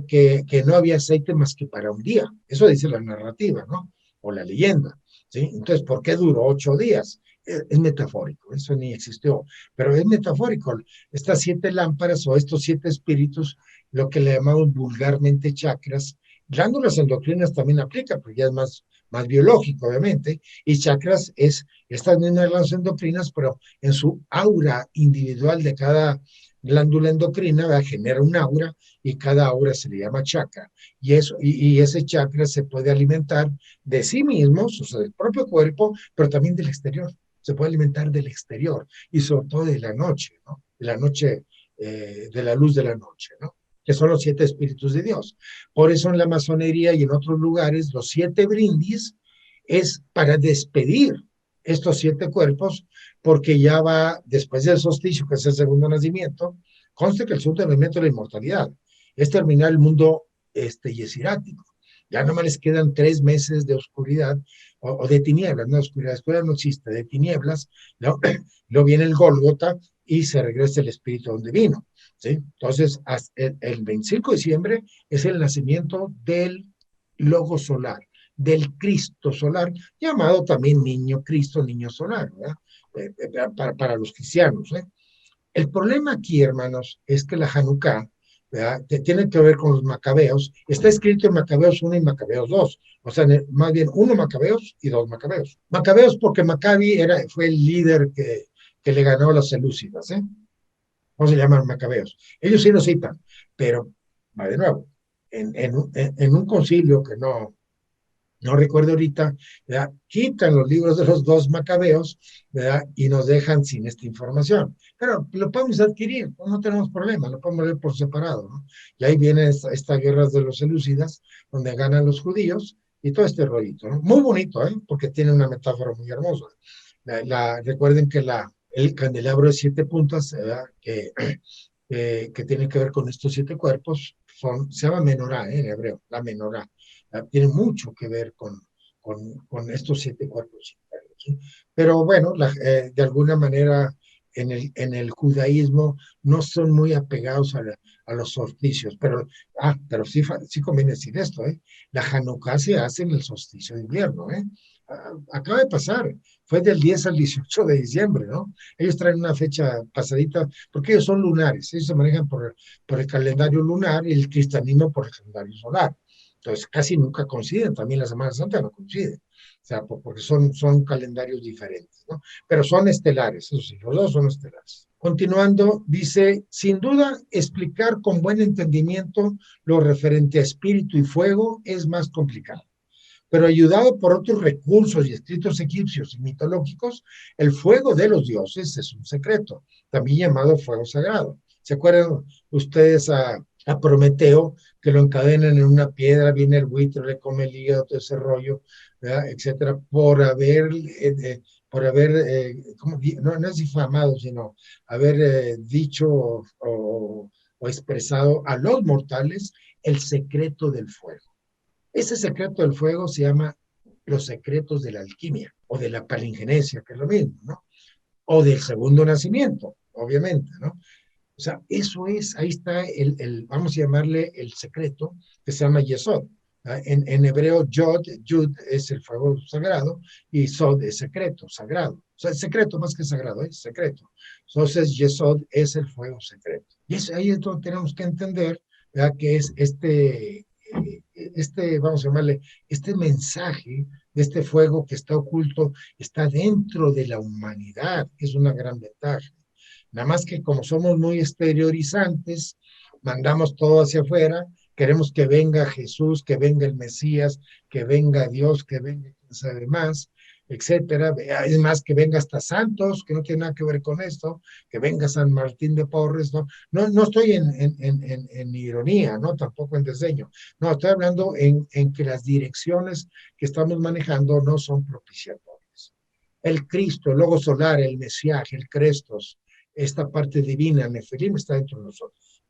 que no había aceite más que para un día. Eso dice la narrativa, ¿no? O la leyenda. ¿Sí? Entonces, ¿por qué duró 8 días? Es metafórico, eso ni existió, pero es metafórico. Estas 7 lámparas o estos 7 espíritus, lo que le llamamos vulgarmente chakras, glándulas endocrinas también aplica, porque ya es más biológico, obviamente, y chakras es estas mismas glándulas endocrinas, pero en su aura individual de cada glándula endocrina, ¿verdad? Genera un aura, y cada aura se le llama chakra, y ese chakra se puede alimentar de sí mismos, o sea, del propio cuerpo, pero también del exterior. Se puede alimentar del exterior y sobre todo de la noche, ¿no? De la noche, de la luz de la noche, ¿no? Que son los 7 espíritus de Dios. Por eso en la masonería y en otros lugares, los 7 brindis es para despedir estos 7 cuerpos, porque ya va después del solsticio, que es el segundo nacimiento. Conste que el segundo nacimiento es la inmortalidad, es terminar el mundo yesirático. Ya nomás les quedan 3 meses de oscuridad, o de tinieblas, no oscuridad, oscuridad no existe, de tinieblas, ¿no? Luego viene el Gólgota y se regresa el espíritu donde vino, ¿sí? Entonces, el 25 de diciembre es el nacimiento del Logo solar, del Cristo solar, llamado también niño Cristo, niño solar, ¿verdad? Para los cristianos, ¿eh? El problema aquí, hermanos, es que la Hanukkah, ¿verdad?, que tiene que ver con los macabeos. Está escrito en Macabeos 1 y Macabeos 2, o sea, más bien 1 Macabeos y 2 Macabeos. Macabeos porque Maccabi fue el líder que le ganó a los selúcidas, ¿eh? ¿Cómo se llaman macabeos? Ellos sí lo citan, pero, va de nuevo, en un concilio que no recuerdo ahorita, ¿verdad?, quitan los libros de los 2 macabeos, ¿verdad?, y nos dejan sin esta información. Pero lo podemos adquirir, no tenemos problema, lo podemos leer por separado, ¿no? Y ahí viene esta guerra de los selúcidas, donde ganan los judíos y todo este rollito, ¿no? Muy bonito, ¿eh? Porque tiene una metáfora muy hermosa. Recuerden que el candelabro de 7 puntas, ¿verdad?, que tiene que ver con estos 7 cuerpos, se llama menorá, en hebreo, la menorá. Tiene mucho que ver con estos 7 cuerpos internos, ¿sí? Pero bueno, de alguna manera en el judaísmo no son muy apegados a los solsticios, pero sí conviene decir esto, ¿eh? La Hanukkah se hace en el solsticio de invierno, ¿eh? Acaba de pasar, fue del 10 al 18 de diciembre, ¿no? Ellos traen una fecha pasadita, porque ellos son lunares, ellos se manejan por el calendario lunar, y el cristianismo por el calendario solar. Entonces, casi nunca coinciden, también la Semana Santa no coincide, o sea, porque son calendarios diferentes, ¿no? Pero son estelares, eso sí, los dos son estelares. Continuando, dice, sin duda, explicar con buen entendimiento lo referente a espíritu y fuego es más complicado, pero ayudado por otros recursos y escritos egipcios y mitológicos, el fuego de los dioses es un secreto, también llamado fuego sagrado. ¿Se acuerdan ustedes a Prometeo, que lo encadenan en una piedra, viene el buitre, le come el hígado, todo ese rollo, ¿verdad? Etcétera, por haber no, no es difamado, sino haber dicho o expresado a los mortales el secreto del fuego. Ese secreto del fuego se llama los secretos de la alquimia o de la palingenesia, que es lo mismo, ¿no? O del segundo nacimiento, obviamente, ¿no? O sea, eso es, ahí está vamos a llamarle el secreto, que se llama Yesod. En hebreo, Yud es el fuego sagrado y Sod es secreto, sagrado. O sea, es secreto más que sagrado, es secreto. Entonces, Yesod es el fuego secreto. Y ahí es donde tenemos que entender, ¿verdad? Que es vamos a llamarle, este mensaje de este fuego que está oculto, está dentro de la humanidad, que es una gran ventaja. Nada más que como somos muy exteriorizantes, mandamos todo hacia afuera, queremos que venga Jesús, que venga el Mesías, que venga Dios, que venga quien sabe más, etcétera. Es más, que venga hasta Santos, que no tiene nada que ver con esto, que venga San Martín de Porres, ¿no? No estoy en ironía, ¿no? Tampoco en desdeño. No, estoy hablando en que las direcciones que estamos manejando no son propiciatorias. El Cristo, el Logo Solar, el Mesías, el Crestos, esta parte divina, Nefilim, está dentro de nosotros.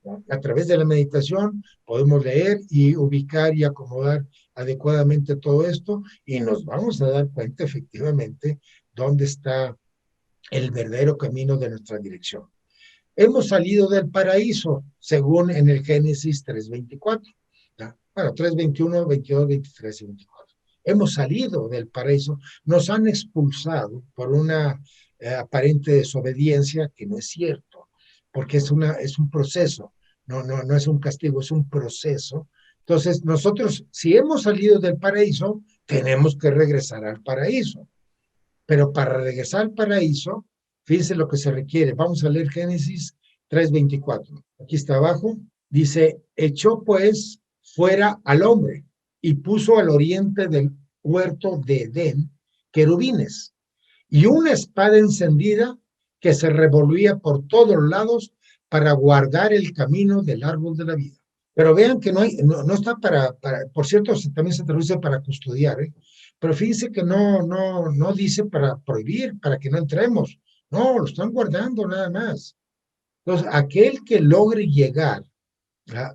¿No? A través de la meditación podemos leer y ubicar y acomodar adecuadamente todo esto y nos vamos a dar cuenta efectivamente dónde está el verdadero camino de nuestra dirección. Hemos salido del paraíso, según en el Génesis 3:24. ¿Ya? Bueno, 3:21, 22, 23 y 24. Hemos salido del paraíso, nos han expulsado por una aparente desobediencia que no es cierto, porque es un proceso, no es un castigo, es un proceso. Entonces, nosotros, si hemos salido del paraíso, tenemos que regresar al paraíso. Pero para regresar al paraíso, fíjense lo que se requiere. Vamos a leer Génesis 3:24. Aquí está abajo. Dice, echó pues fuera al hombre y puso al oriente del huerto de Edén querubines y una espada encendida que se revolvía por todos lados para guardar el camino del árbol de la vida. Pero vean que no está por cierto, también se traduce para custodiar, ¿eh? Pero fíjense que no dice para prohibir, para que no entremos. No, lo están guardando nada más. Entonces, aquel que logre llegar,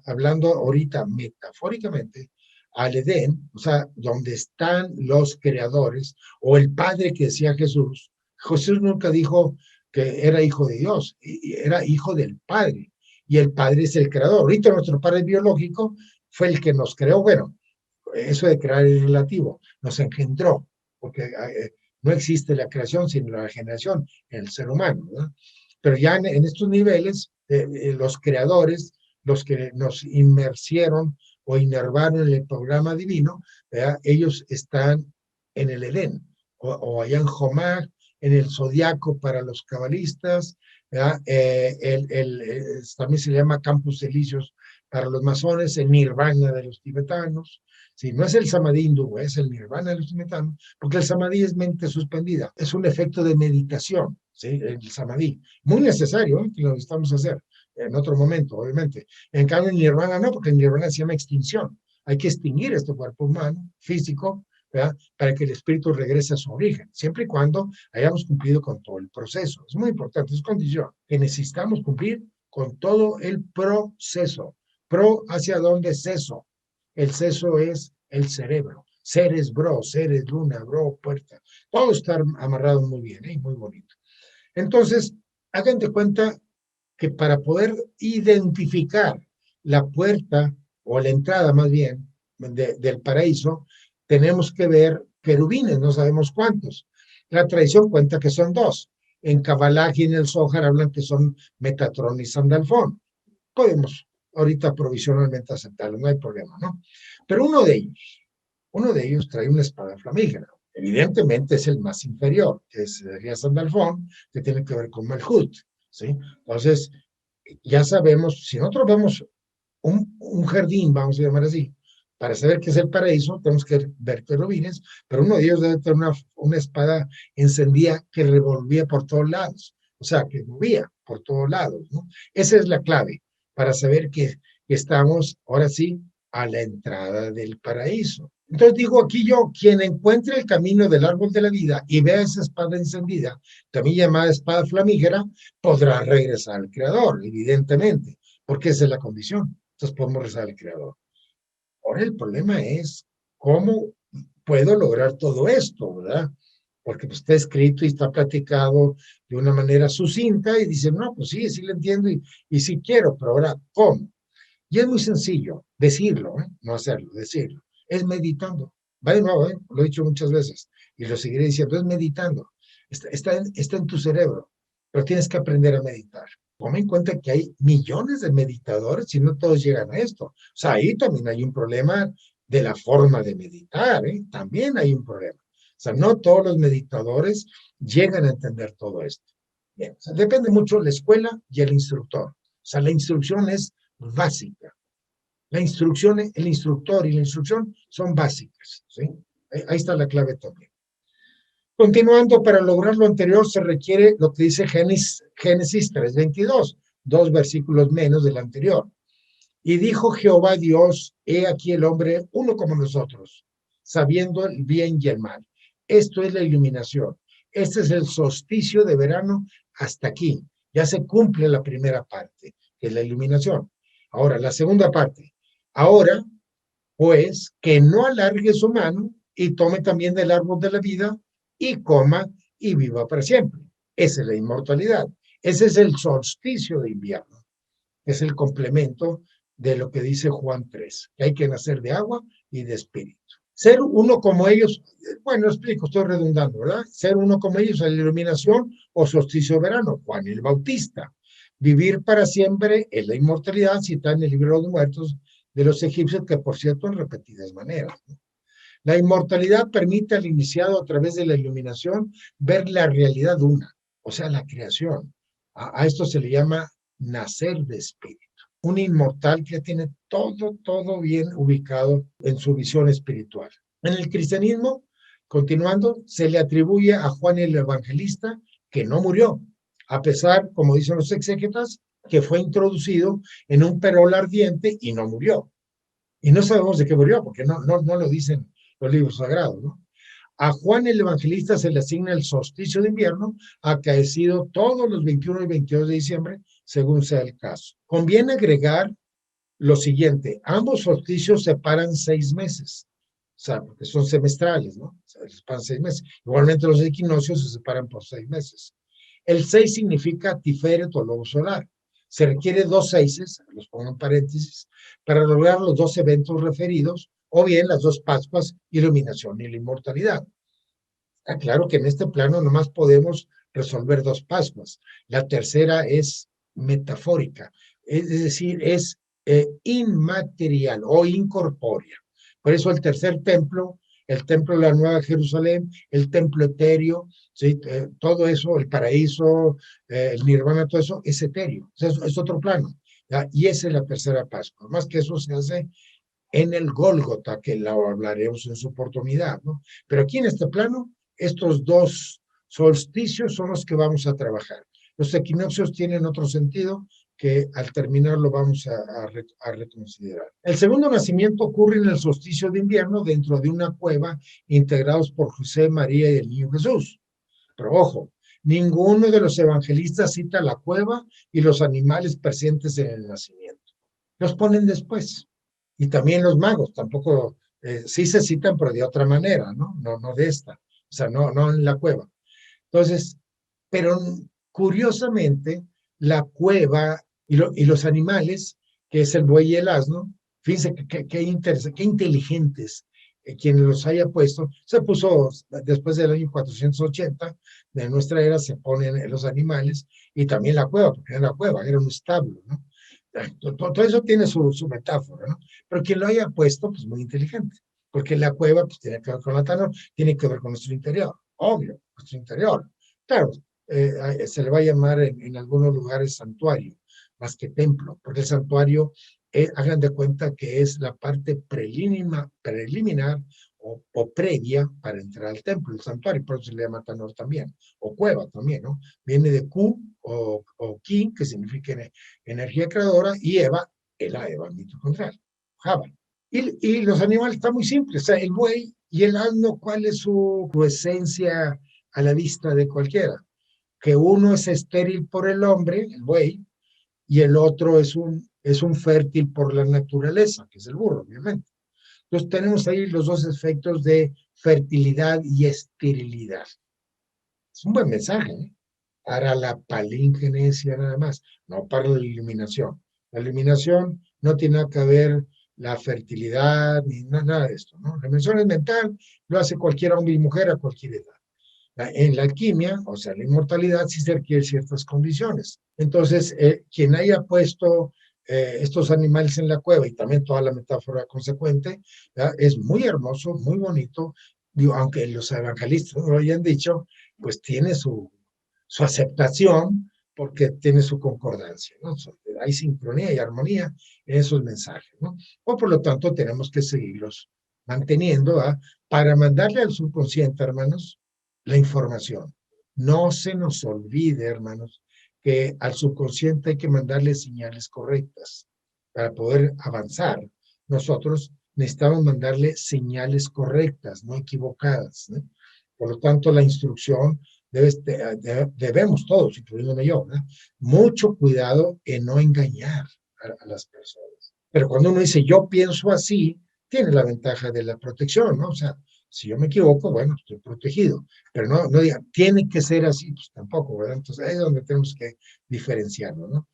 hablando ahorita metafóricamente, al Edén, o sea, donde están los creadores, o el Padre que decía Jesús. Jesús nunca dijo que era hijo de Dios, era hijo del Padre, y el Padre es el creador. Ahorita nuestro Padre biológico fue el que nos creó, bueno, eso de crear es relativo, nos engendró, porque no existe la creación sino la generación en el ser humano, ¿no? Pero ya en estos niveles, los creadores, los que nos inmersieron o inervaron en el programa divino, ¿verdad? Ellos están en el Edén, o allá en Jomar, en el zodiaco para los cabalistas, también se llama Campos Elíseos para los masones, el Nirvana de los tibetanos. Sí, no es el samadhi hindú, es el nirvana de los tibetanos, porque el samadhi es mente suspendida, es un efecto de meditación, ¿sí? El samadhi, muy necesario, ¿eh? Que lo necesitamos hacer en otro momento, obviamente. En cambio, el nirvana no, porque el nirvana se llama extinción. Hay que extinguir este cuerpo humano, físico, ¿verdad? Para que el espíritu regrese a su origen, siempre y cuando hayamos cumplido con todo el proceso. Es muy importante, es condición que necesitamos cumplir con todo el proceso. Pro hacia dónde ceso. El seso es el cerebro. Ceres, bro, Ceres, luna, bro, puerta. Todo está amarrado muy bien, ¿eh? Muy bonito. Entonces, hagan de cuenta que para poder identificar la puerta o la entrada más bien del paraíso, tenemos que ver querubines, no sabemos cuántos. La tradición cuenta que son dos. En Kabbalah y en el Zohar hablan que son Metatrón y Sandalfón. Podemos ahorita provisionalmente aceptarlo, no hay problema, ¿no? Pero uno de ellos trae una espada flamígera. Evidentemente es el más inferior, que sería Sandalfón, que tiene que ver con Malhut, ¿sí? Entonces, ya sabemos, si nosotros vemos un jardín, vamos a llamar así, Para saber qué es el paraíso, tenemos que ver querubines, pero uno de ellos debe tener una espada encendida que revolvía por todos lados, o sea, que movía por todos lados, ¿no? Esa es la clave para saber que estamos, ahora sí, a la entrada del paraíso. Entonces digo aquí yo, quien encuentre el camino del árbol de la vida y vea esa espada encendida, también llamada espada flamígera, podrá regresar al Creador, evidentemente, porque esa es la condición. Entonces podemos regresar al Creador. Ahora el problema es cómo puedo lograr todo esto, ¿verdad? Porque pues, está escrito y está platicado de una manera sucinta y dicen, no, pues sí, sí lo entiendo y sí quiero, pero ahora, ¿cómo? Y es muy sencillo decirlo, ¿eh? No hacerlo, decirlo. Es meditando. Va de nuevo, ¿eh? Lo he dicho muchas veces y lo seguiré diciendo, es meditando. Está en tu cerebro, pero tienes que aprender a meditar. Toma en cuenta que hay millones de meditadores y no todos llegan a esto. O sea, ahí también hay un problema de la forma de meditar, ¿eh? También hay un problema. O sea, no todos los meditadores llegan a entender todo esto. Bien, o sea, depende mucho de la escuela y el instructor. O sea, la instrucción es básica. La instrucción, el instructor y la instrucción son básicas, ¿sí? Ahí está la clave también. Continuando, para lograr lo anterior se requiere lo que dice Génesis 3:22, 2 versículos menos del anterior. Y dijo Jehová Dios, he aquí el hombre uno como nosotros, sabiendo el bien y el mal. Esto es la iluminación. Este es el solsticio de verano hasta aquí. Ya se cumple la primera parte, que es la iluminación. Ahora, la segunda parte. Ahora, pues, que no alargue su mano y tome también del árbol de la vida y coma y viva para siempre. Esa es la inmortalidad. Ese es el solsticio de invierno. Es el complemento de lo que dice Juan 3, que hay que nacer de agua y de espíritu. Ser uno como ellos, bueno, explico, estoy redundando, ¿verdad? Ser uno como ellos, la iluminación o solsticio de verano, Juan el Bautista. Vivir para siempre es la inmortalidad, citada en el libro de los muertos de los egipcios, que por cierto en repetidas maneras, ¿no? La inmortalidad permite al iniciado a través de la iluminación ver la realidad una, o sea, la creación. A esto se le llama nacer de espíritu. Un inmortal que tiene todo bien ubicado en su visión espiritual. En el cristianismo, continuando, se le atribuye a Juan el Evangelista que no murió, a pesar, como dicen los exégetas, que fue introducido en un perol ardiente y no murió. Y no sabemos de qué murió, porque no lo dicen los libros sagrados, ¿no? A Juan el Evangelista se le asigna el solsticio de invierno, acaecido todos los 21 y 22 de diciembre, según sea el caso. Conviene agregar lo siguiente, ambos solsticios separan 6 meses, o sea, porque son semestrales, ¿no? O sea, separan 6 meses. Igualmente los equinoccios se separan por 6 meses. El 6 significa Tiferet o lobo solar. Se requiere 2 6, los pongo en paréntesis, para lograr los 2 eventos referidos, o bien las 2 Pascuas, iluminación y la inmortalidad. Está claro que en este plano nomás podemos resolver 2 Pascuas. La tercera es metafórica, es decir, es inmaterial o incorpórea. Por eso el tercer templo, el templo de la Nueva Jerusalén, el templo etéreo, ¿sí? Todo eso, el paraíso, el nirvana, todo eso es etéreo, es otro plano. ¿Ya? Y esa es la tercera Pascua. Más que eso se hace en el Gólgota, que lo hablaremos en su oportunidad, ¿no? Pero aquí en este plano, estos 2 solsticios son los que vamos a trabajar. Los equinoccios tienen otro sentido que al terminar lo vamos a reconsiderar. El segundo nacimiento ocurre en el solsticio de invierno dentro de una cueva integrados por José, María y el niño Jesús. Pero ojo, ninguno de los evangelistas cita la cueva y los animales presentes en el nacimiento. Los ponen después. Y también los magos, tampoco, sí se citan, pero de otra manera, ¿no? No de esta. O sea, no en la cueva. Entonces, pero curiosamente, la cueva y los animales, que es el buey y el asno, fíjense qué inteligentes, quien los haya puesto, se puso después del año 480 de nuestra era, se ponen los animales y también la cueva, porque era la cueva, era un establo, ¿no? Todo eso tiene su metáfora, ¿no? Pero quien lo haya puesto, pues muy inteligente, porque la cueva pues tiene que ver con la talón, tiene que ver con nuestro interior, obvio, nuestro interior. Claro, se le va a llamar en algunos lugares santuario, más que templo, porque el santuario hagan de cuenta que es la parte preliminar o previa para entrar al templo, el santuario, por eso se le llama Tanor también, o cueva también, ¿no? Viene de Ku o Ki, que significa energía creadora, y Eva, la Eva mitocondrial, Java. Y los animales están muy simples, o sea, el buey y el asno, ¿cuál es su esencia a la vista de cualquiera? Que uno es estéril por el hombre, el buey, y el otro es un fértil por la naturaleza, que es el burro, obviamente. Entonces tenemos ahí los dos efectos de fertilidad y esterilidad. Es un buen mensaje, ¿eh? Para la palingenesia nada más, no para la eliminación. La eliminación no tiene nada que ver la fertilidad ni nada de esto, ¿no? La eliminación es mental, lo hace cualquier hombre y mujer a cualquier edad. En la alquimia, o sea, la inmortalidad, sí se requiere ciertas condiciones. Entonces, quien haya puesto estos animales en la cueva y también toda la metáfora consecuente, ¿verdad? Es muy hermoso, muy bonito. Digo, aunque los evangelistas no lo hayan dicho, pues tiene su aceptación porque tiene su concordancia, ¿no? Hay sincronía y armonía en esos mensajes, ¿no? O por lo tanto tenemos que seguirlos manteniendo, ¿verdad? Para mandarle al subconsciente, hermanos, la información. No se nos olvide, hermanos, que al subconsciente hay que mandarle señales correctas para poder avanzar. Nosotros necesitamos mandarle señales correctas, no equivocadas, ¿no? Por lo tanto, la instrucción debemos todos, incluyéndome yo, ¿no? Mucho cuidado en no engañar a las personas. Pero cuando uno dice yo pienso así, tiene la ventaja de la protección, ¿no? O sea, si yo me equivoco, bueno, estoy protegido, pero no diga, tiene que ser así, pues tampoco, ¿verdad? Entonces ahí es donde tenemos que diferenciarlo, ¿no?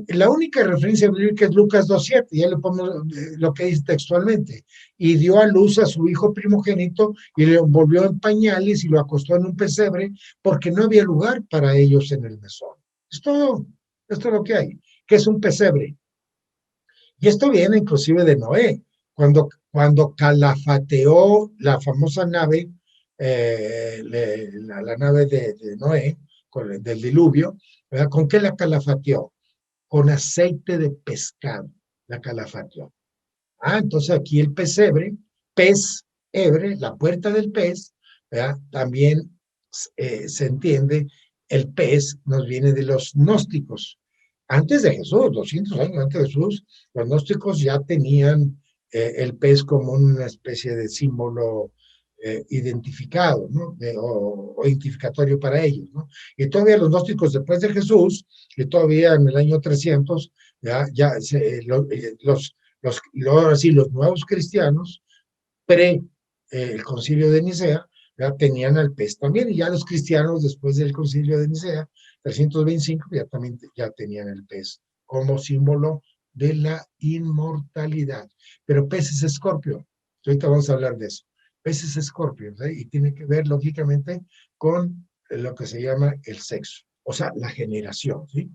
La única referencia bíblica es Lucas 2:7, ya le ponemos lo que dice textualmente. Y dio a luz a su hijo primogénito y le envolvió en pañales y lo acostó en un pesebre porque no había lugar para ellos en el mesón. Es todo, esto es lo que hay, que es un pesebre. Y esto viene inclusive de Noé, cuando calafateó la famosa nave, la nave de Noé, del diluvio, ¿verdad? ¿Con qué la calafateó? Con aceite de pescado, la calafateó. Entonces aquí el pesebre, pez, ebre, la puerta del pez, ¿verdad? También se entiende, el pez nos viene de los gnósticos. Antes de Jesús, 200 años antes de Jesús, los gnósticos ya tenían el pez como una especie de símbolo identificado, ¿no? O identificatorio para ellos, ¿no? Y todavía los gnósticos después de Jesús, y todavía en el año 300, ahora sí, los nuevos cristianos, pre el concilio de Nicea, ya tenían al pez también, y ya los cristianos después del concilio de Nicea, 325, ya tenían el pez como símbolo de la inmortalidad. Pero pez es escorpio, ahorita vamos a hablar de eso. Pez es escorpio, ¿sí? Y tiene que ver lógicamente con lo que se llama el sexo, o sea, la generación, ¿sí?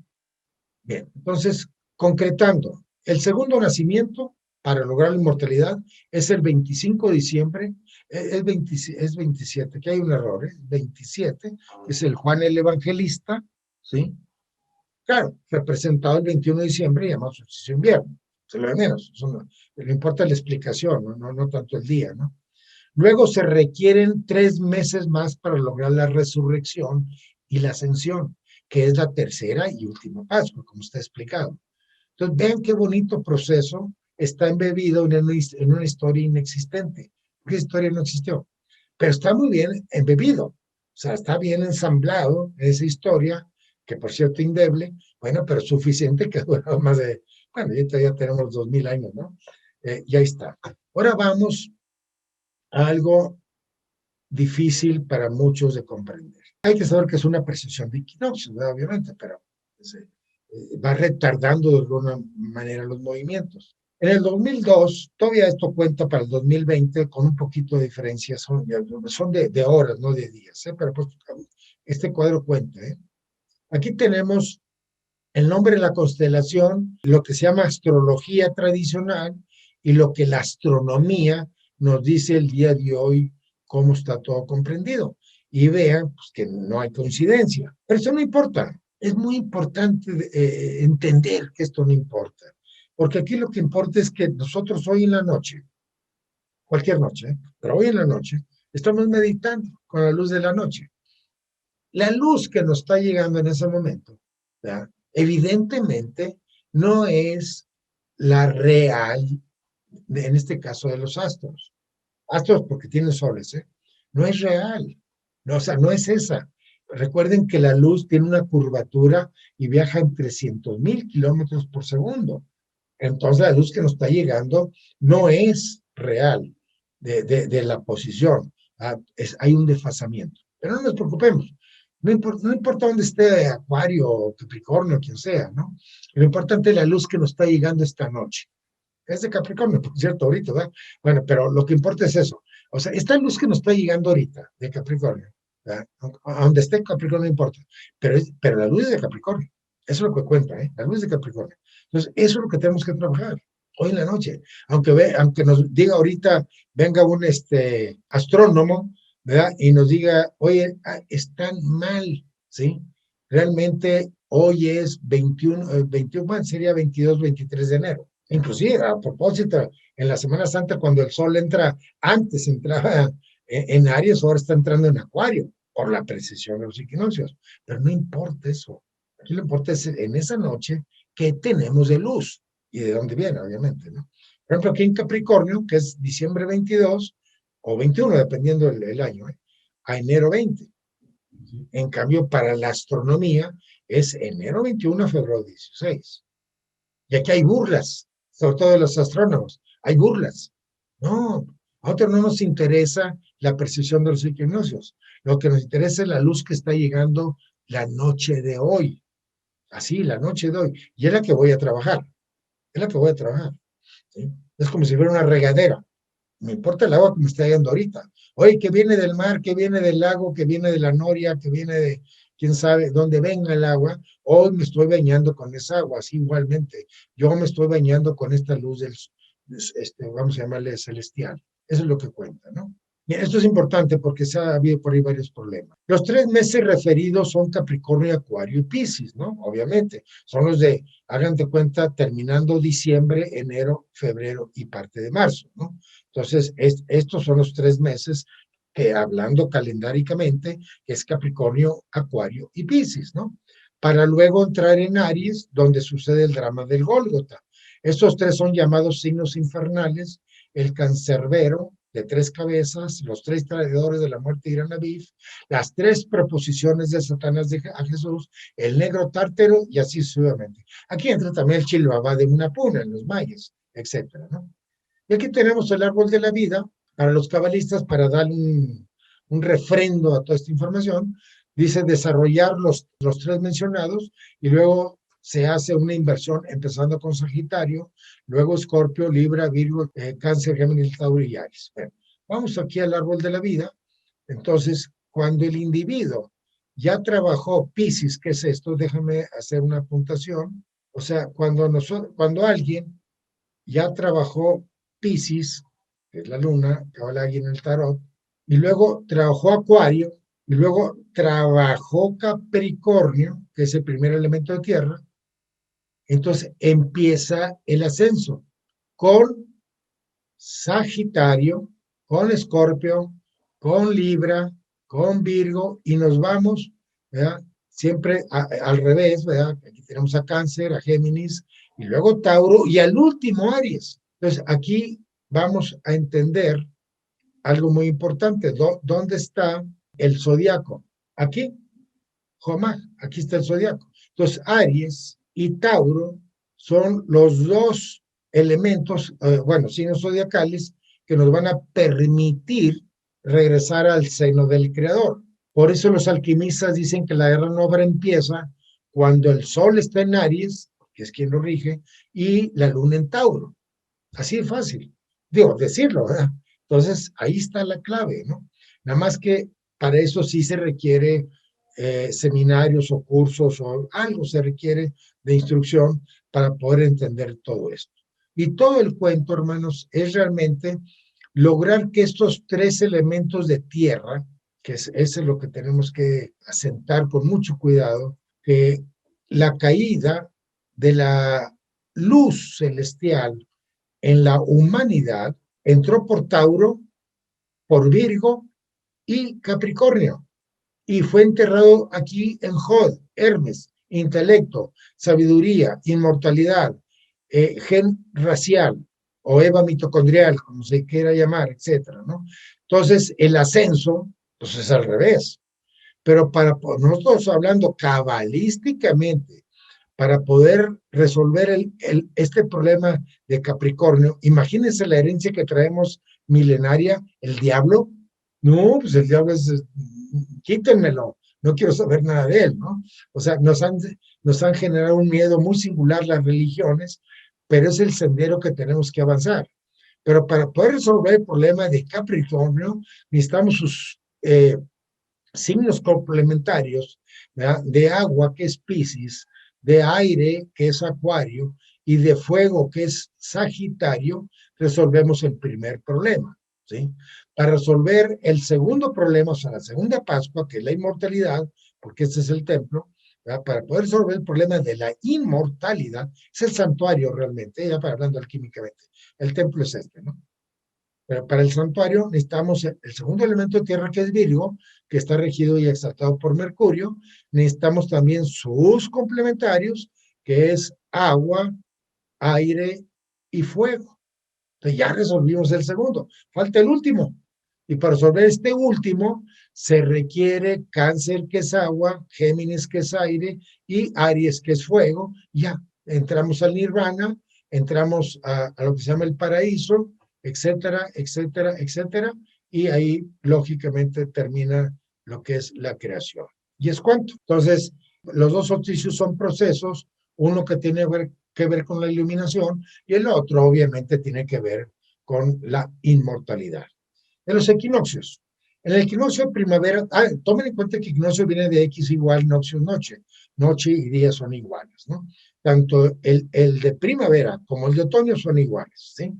Bien, entonces, concretando, el segundo nacimiento para lograr la inmortalidad es el 25 de diciembre, es 27, que hay un error, 27, es el Juan el Evangelista, ¿sí? Claro, representado el 21 de diciembre y llamado solsticio de invierno, se lo de menos, no importa la explicación, no tanto el día, ¿no? Luego se requieren 3 meses más para lograr la resurrección y la ascensión, que es la tercera y última Pascua, como está explicado. Entonces, vean qué bonito proceso está embebido en una historia inexistente, porque esa historia no existió, pero está muy bien embebido, o sea, está bien ensamblado esa historia, que por cierto indeble, bueno, pero suficiente que duró más de, bueno, ya tenemos 2000 años, ¿no? Ya está. Ahora vamos a algo difícil para muchos de comprender. Hay que saber que es una precesión de equinoccios, obviamente, pero va retardando de alguna manera los movimientos. En el 2002, todavía esto cuenta para el 2020 con un poquito de diferencia, son de horas, no de días, pero pues este cuadro cuenta. Aquí tenemos el nombre de la constelación, lo que se llama astrología tradicional y lo que la astronomía nos dice el día de hoy, cómo está todo comprendido. Y vean pues, que no hay coincidencia. Pero eso no importa. Es muy importante entender que esto no importa. Porque aquí lo que importa es que nosotros hoy en la noche, cualquier noche, pero hoy en la noche, estamos meditando con la luz de la noche. La luz que nos está llegando en ese momento, ¿verdad? Evidentemente no es la real, en este caso de los astros. Astros porque tienen soles, ¿eh? No es real, no, o sea, no es esa. Recuerden que la luz tiene una curvatura y viaja en 300,000 kilómetros por segundo. Entonces la luz que nos está llegando no es real de la posición. Hay un desfasamiento. Pero no nos preocupemos. No importa dónde esté Acuario o Capricornio, quien sea, ¿no? Lo importante es la luz que nos está llegando esta noche. Es de Capricornio, por cierto, ahorita, ¿verdad? Bueno, pero lo que importa es eso. O sea, esta luz que nos está llegando ahorita de Capricornio, ¿verdad? A donde esté Capricornio no importa, pero la luz es de Capricornio. Eso es lo que cuenta, ¿eh? La luz de Capricornio. Entonces, eso es lo que tenemos que trabajar hoy en la noche. Aunque nos diga ahorita, venga un astrónomo, ¿verdad? Y nos diga, oye, están mal, ¿sí? Realmente hoy es 21, 21, bueno, sería 22, 23 de enero. Inclusive, a propósito, en la Semana Santa, cuando el sol entra, antes entraba en Aries, ahora está entrando en Acuario, por la precesión de los equinoccios. Pero no importa eso. Aquí lo importa es en esa noche que tenemos de luz y de dónde viene, obviamente, ¿no? Por ejemplo, aquí en Capricornio, que es diciembre 22 o 21, dependiendo el año, a enero 20. En cambio, para la astronomía es enero 21 a febrero 16. Y aquí hay burlas, sobre todo de los astrónomos. Hay burlas. No, a nosotros no nos interesa la precisión de los equinoccios. Lo que nos interesa es la luz que está llegando la noche de hoy. Así, la noche de hoy. Y es la que voy a trabajar. Es la que voy a trabajar. ¿Sí? Es como si fuera una regadera. Me importa el agua que me está llegando ahorita. Oye, que viene del mar, que viene del lago, que viene de la noria, que viene de quién sabe dónde venga el agua. Hoy me estoy bañando con esa agua, así igualmente. Yo me estoy bañando con esta luz del, vamos a llamarle celestial. Eso es lo que cuenta, ¿no? Bien, esto es importante porque se ha habido por ahí varios problemas. Los 3 meses referidos son Capricornio, Acuario y Piscis, ¿no? Obviamente. Son los de, hagan de cuenta, terminando diciembre, enero, febrero y parte de marzo, ¿no? Entonces, estos son los 3 meses que, hablando calendáricamente, es Capricornio, Acuario y Piscis, ¿no? Para luego entrar en Aries, donde sucede el drama del Gólgota. Estos tres son llamados signos infernales: el cancerbero, de 3 cabezas, los 3 traidores de la muerte de Irán Aviv, las 3 proposiciones de Satanás a Jesús, el negro tártaro y así sucesivamente. Aquí entra también el Chilbabá de Munapuna en los mayas, etcétera, ¿no? Y aquí tenemos el árbol de la vida para los cabalistas, para dar un refrendo a toda esta información. Dice desarrollar los 3 mencionados y luego se hace una inversión empezando con Sagitario, luego Escorpio, Libra, Virgo, Cáncer, Géminis, Tauro y Aries. Bueno, vamos aquí al árbol de la vida. Entonces, cuando el individuo ya trabajó Piscis, ¿qué es esto? Déjame hacer una puntuación. O sea, cuando alguien ya trabajó Piscis, que es la luna, que habla aquí en el tarot, y luego trabajó Acuario, y luego trabajó Capricornio, que es el primer elemento de tierra. Entonces empieza el ascenso con Sagitario, con Escorpio, con Libra, con Virgo, y nos vamos, ¿verdad? Siempre al revés, ¿verdad? Aquí tenemos a Cáncer, a Géminis, y luego Tauro, y al último Aries. Entonces, aquí vamos a entender algo muy importante. ¿Dónde está el zodiaco? Aquí, Jomá, aquí está el zodiaco. Entonces, Aries y Tauro son los dos elementos, bueno, signos zodiacales que nos van a permitir regresar al seno del Creador. Por eso los alquimistas dicen que la guerra noble empieza cuando el Sol está en Aries, que es quien lo rige, y la Luna en Tauro. Así de fácil. Digo, decirlo, ¿verdad? Entonces, ahí está la clave, ¿no? Nada más que para eso sí se requiere seminarios o cursos o algo se requiere de instrucción para poder entender todo esto. Y todo el cuento, hermanos, es realmente lograr que estos 3 elementos de tierra, que es lo que tenemos que asentar con mucho cuidado, que la caída de la luz celestial en la humanidad entró por Tauro, por Virgo y Capricornio, y fue enterrado aquí en Jod, Hermes, intelecto, sabiduría, inmortalidad, gen racial o Eva mitocondrial, como se quiera llamar, etcétera, ¿no? Entonces, el ascenso, pues es al revés. Pero para nosotros hablando cabalísticamente, para poder resolver este problema de Capricornio, imagínense la herencia que traemos milenaria, el diablo. No, pues el diablo es, quítenmelo, no quiero saber nada de él, ¿no? O sea, nos han generado un miedo muy singular las religiones, pero es el sendero que tenemos que avanzar. Pero para poder resolver el problema de Capricornio, necesitamos sus signos complementarios, ¿verdad? De agua, que es Piscis, de aire, que es Acuario, y de fuego, que es Sagitario, resolvemos el primer problema, ¿sí? Para resolver el segundo problema, o sea, la segunda Pascua, que es la inmortalidad, porque este es el templo, ¿verdad? Para poder resolver el problema de la inmortalidad, es el santuario realmente, ya para hablando alquímicamente, el templo es este, ¿no? Pero para el santuario necesitamos el segundo elemento de tierra, que es Virgo, que está regido y exaltado por Mercurio. Necesitamos también sus complementarios, que es agua, aire y fuego. Entonces ya resolvimos el segundo. Falta el último. Y para resolver este último, se requiere Cáncer, que es agua, Géminis, que es aire, y Aries, que es fuego. Ya entramos al nirvana, entramos a lo que se llama el paraíso, etcétera, etcétera, etcétera. Y ahí, lógicamente, termina lo que es la creación. Y es cuanto. Entonces, los dos solsticios son procesos, uno que tiene que ver con la iluminación y el otro, obviamente, tiene que ver con la inmortalidad. En los equinoccios. En el equinoccio de primavera, tomen en cuenta que equinoccio viene de X igual, noccio, noche. Noche y día son iguales, ¿no? Tanto el de primavera como el de otoño son iguales, ¿sí?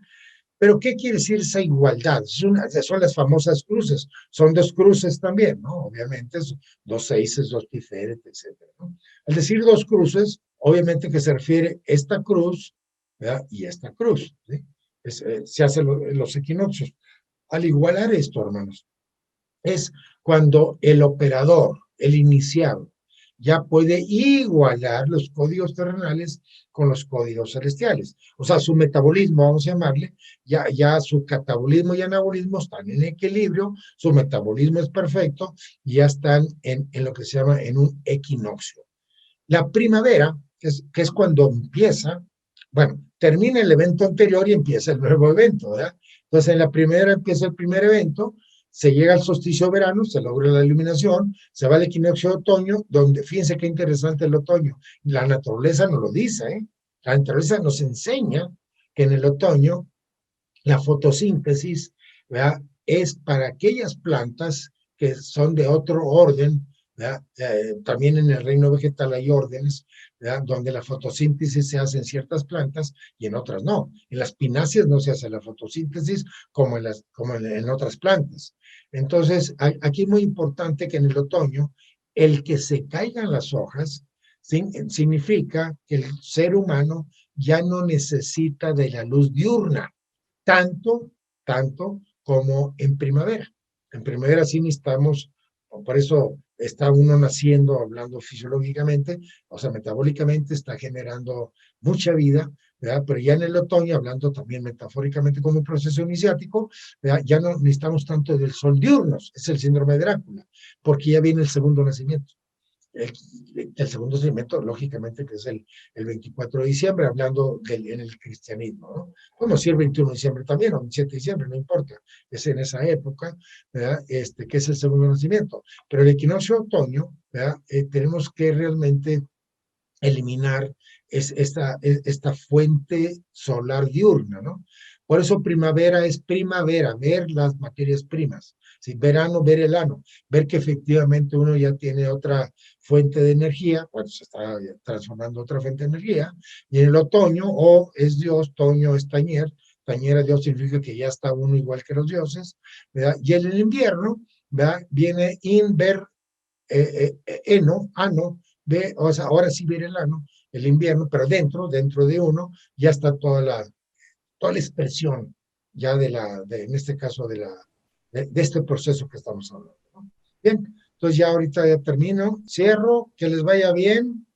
Pero ¿qué quiere decir esa igualdad? Son las famosas cruces. Son dos cruces también, ¿no? Obviamente, dos seises, dos tiferet, etcétera, ¿no? Al decir dos cruces, obviamente que se refiere esta cruz, ¿verdad? Y esta cruz, ¿sí? Se hacen los equinoccios. Al igualar esto, hermanos, es cuando el operador, el iniciado, ya puede igualar los códigos terrenales con los códigos celestiales. O sea, su metabolismo, vamos a llamarle, ya su catabolismo y anabolismo están en equilibrio, su metabolismo es perfecto y ya están en lo que se llama en un equinoccio. La primavera, que es cuando empieza, bueno, termina el evento anterior y empieza el nuevo evento, ¿verdad? Entonces, en la primavera empieza el primer evento, se llega al solsticio de verano, se logra la iluminación, se va al equinoccio de otoño, donde, fíjense qué interesante el otoño, la naturaleza nos lo dice, ¿eh? La naturaleza nos enseña que en el otoño la fotosíntesis, ¿verdad? Es para aquellas plantas que son de otro orden, ¿verdad? También en el reino vegetal hay órdenes, ¿verdad? Donde la fotosíntesis se hace en ciertas plantas y en otras no. En las pináceas no se hace la fotosíntesis como en otras plantas. Entonces, aquí es muy importante que en el otoño, el que se caigan las hojas significa que el ser humano ya no necesita de la luz diurna tanto, tanto como en primavera. En primavera sí necesitamos, por eso está uno naciendo, hablando fisiológicamente, o sea, metabólicamente está generando mucha vida, ¿verdad? Pero ya en el otoño, hablando también metafóricamente como un proceso iniciático, ¿verdad? Ya no necesitamos tanto del sol diurnos, es el síndrome de Drácula, porque ya viene el segundo nacimiento. El segundo segmento, lógicamente, que es el 24 de diciembre, hablando en el cristianismo, ¿no? Como si el 21 de diciembre también, o el 7 de diciembre, no importa, es en esa época, ¿verdad? Que es el segundo nacimiento. Pero el equinoccio de otoño, ¿verdad? Tenemos que realmente eliminar esta fuente solar diurna, ¿no? Por eso primavera es primavera, ver las materias primas. ¿Sí? Verano, ver el ano, ver que efectivamente uno ya tiene otra fuente de energía, cuando se está transformando otra fuente de energía, y en el otoño, es Dios, toño es tañer, tañer a Dios significa que ya está uno igual que los dioses, ¿verdad? Y en el invierno, ¿verdad? Viene in ver, eno, ano, o sea, ahora sí ver el ano, el invierno, pero dentro de uno, ya está toda la expresión ya en este caso, de este proceso que estamos hablando, ¿no? Bien, entonces ya ahorita ya termino, cierro, que les vaya bien.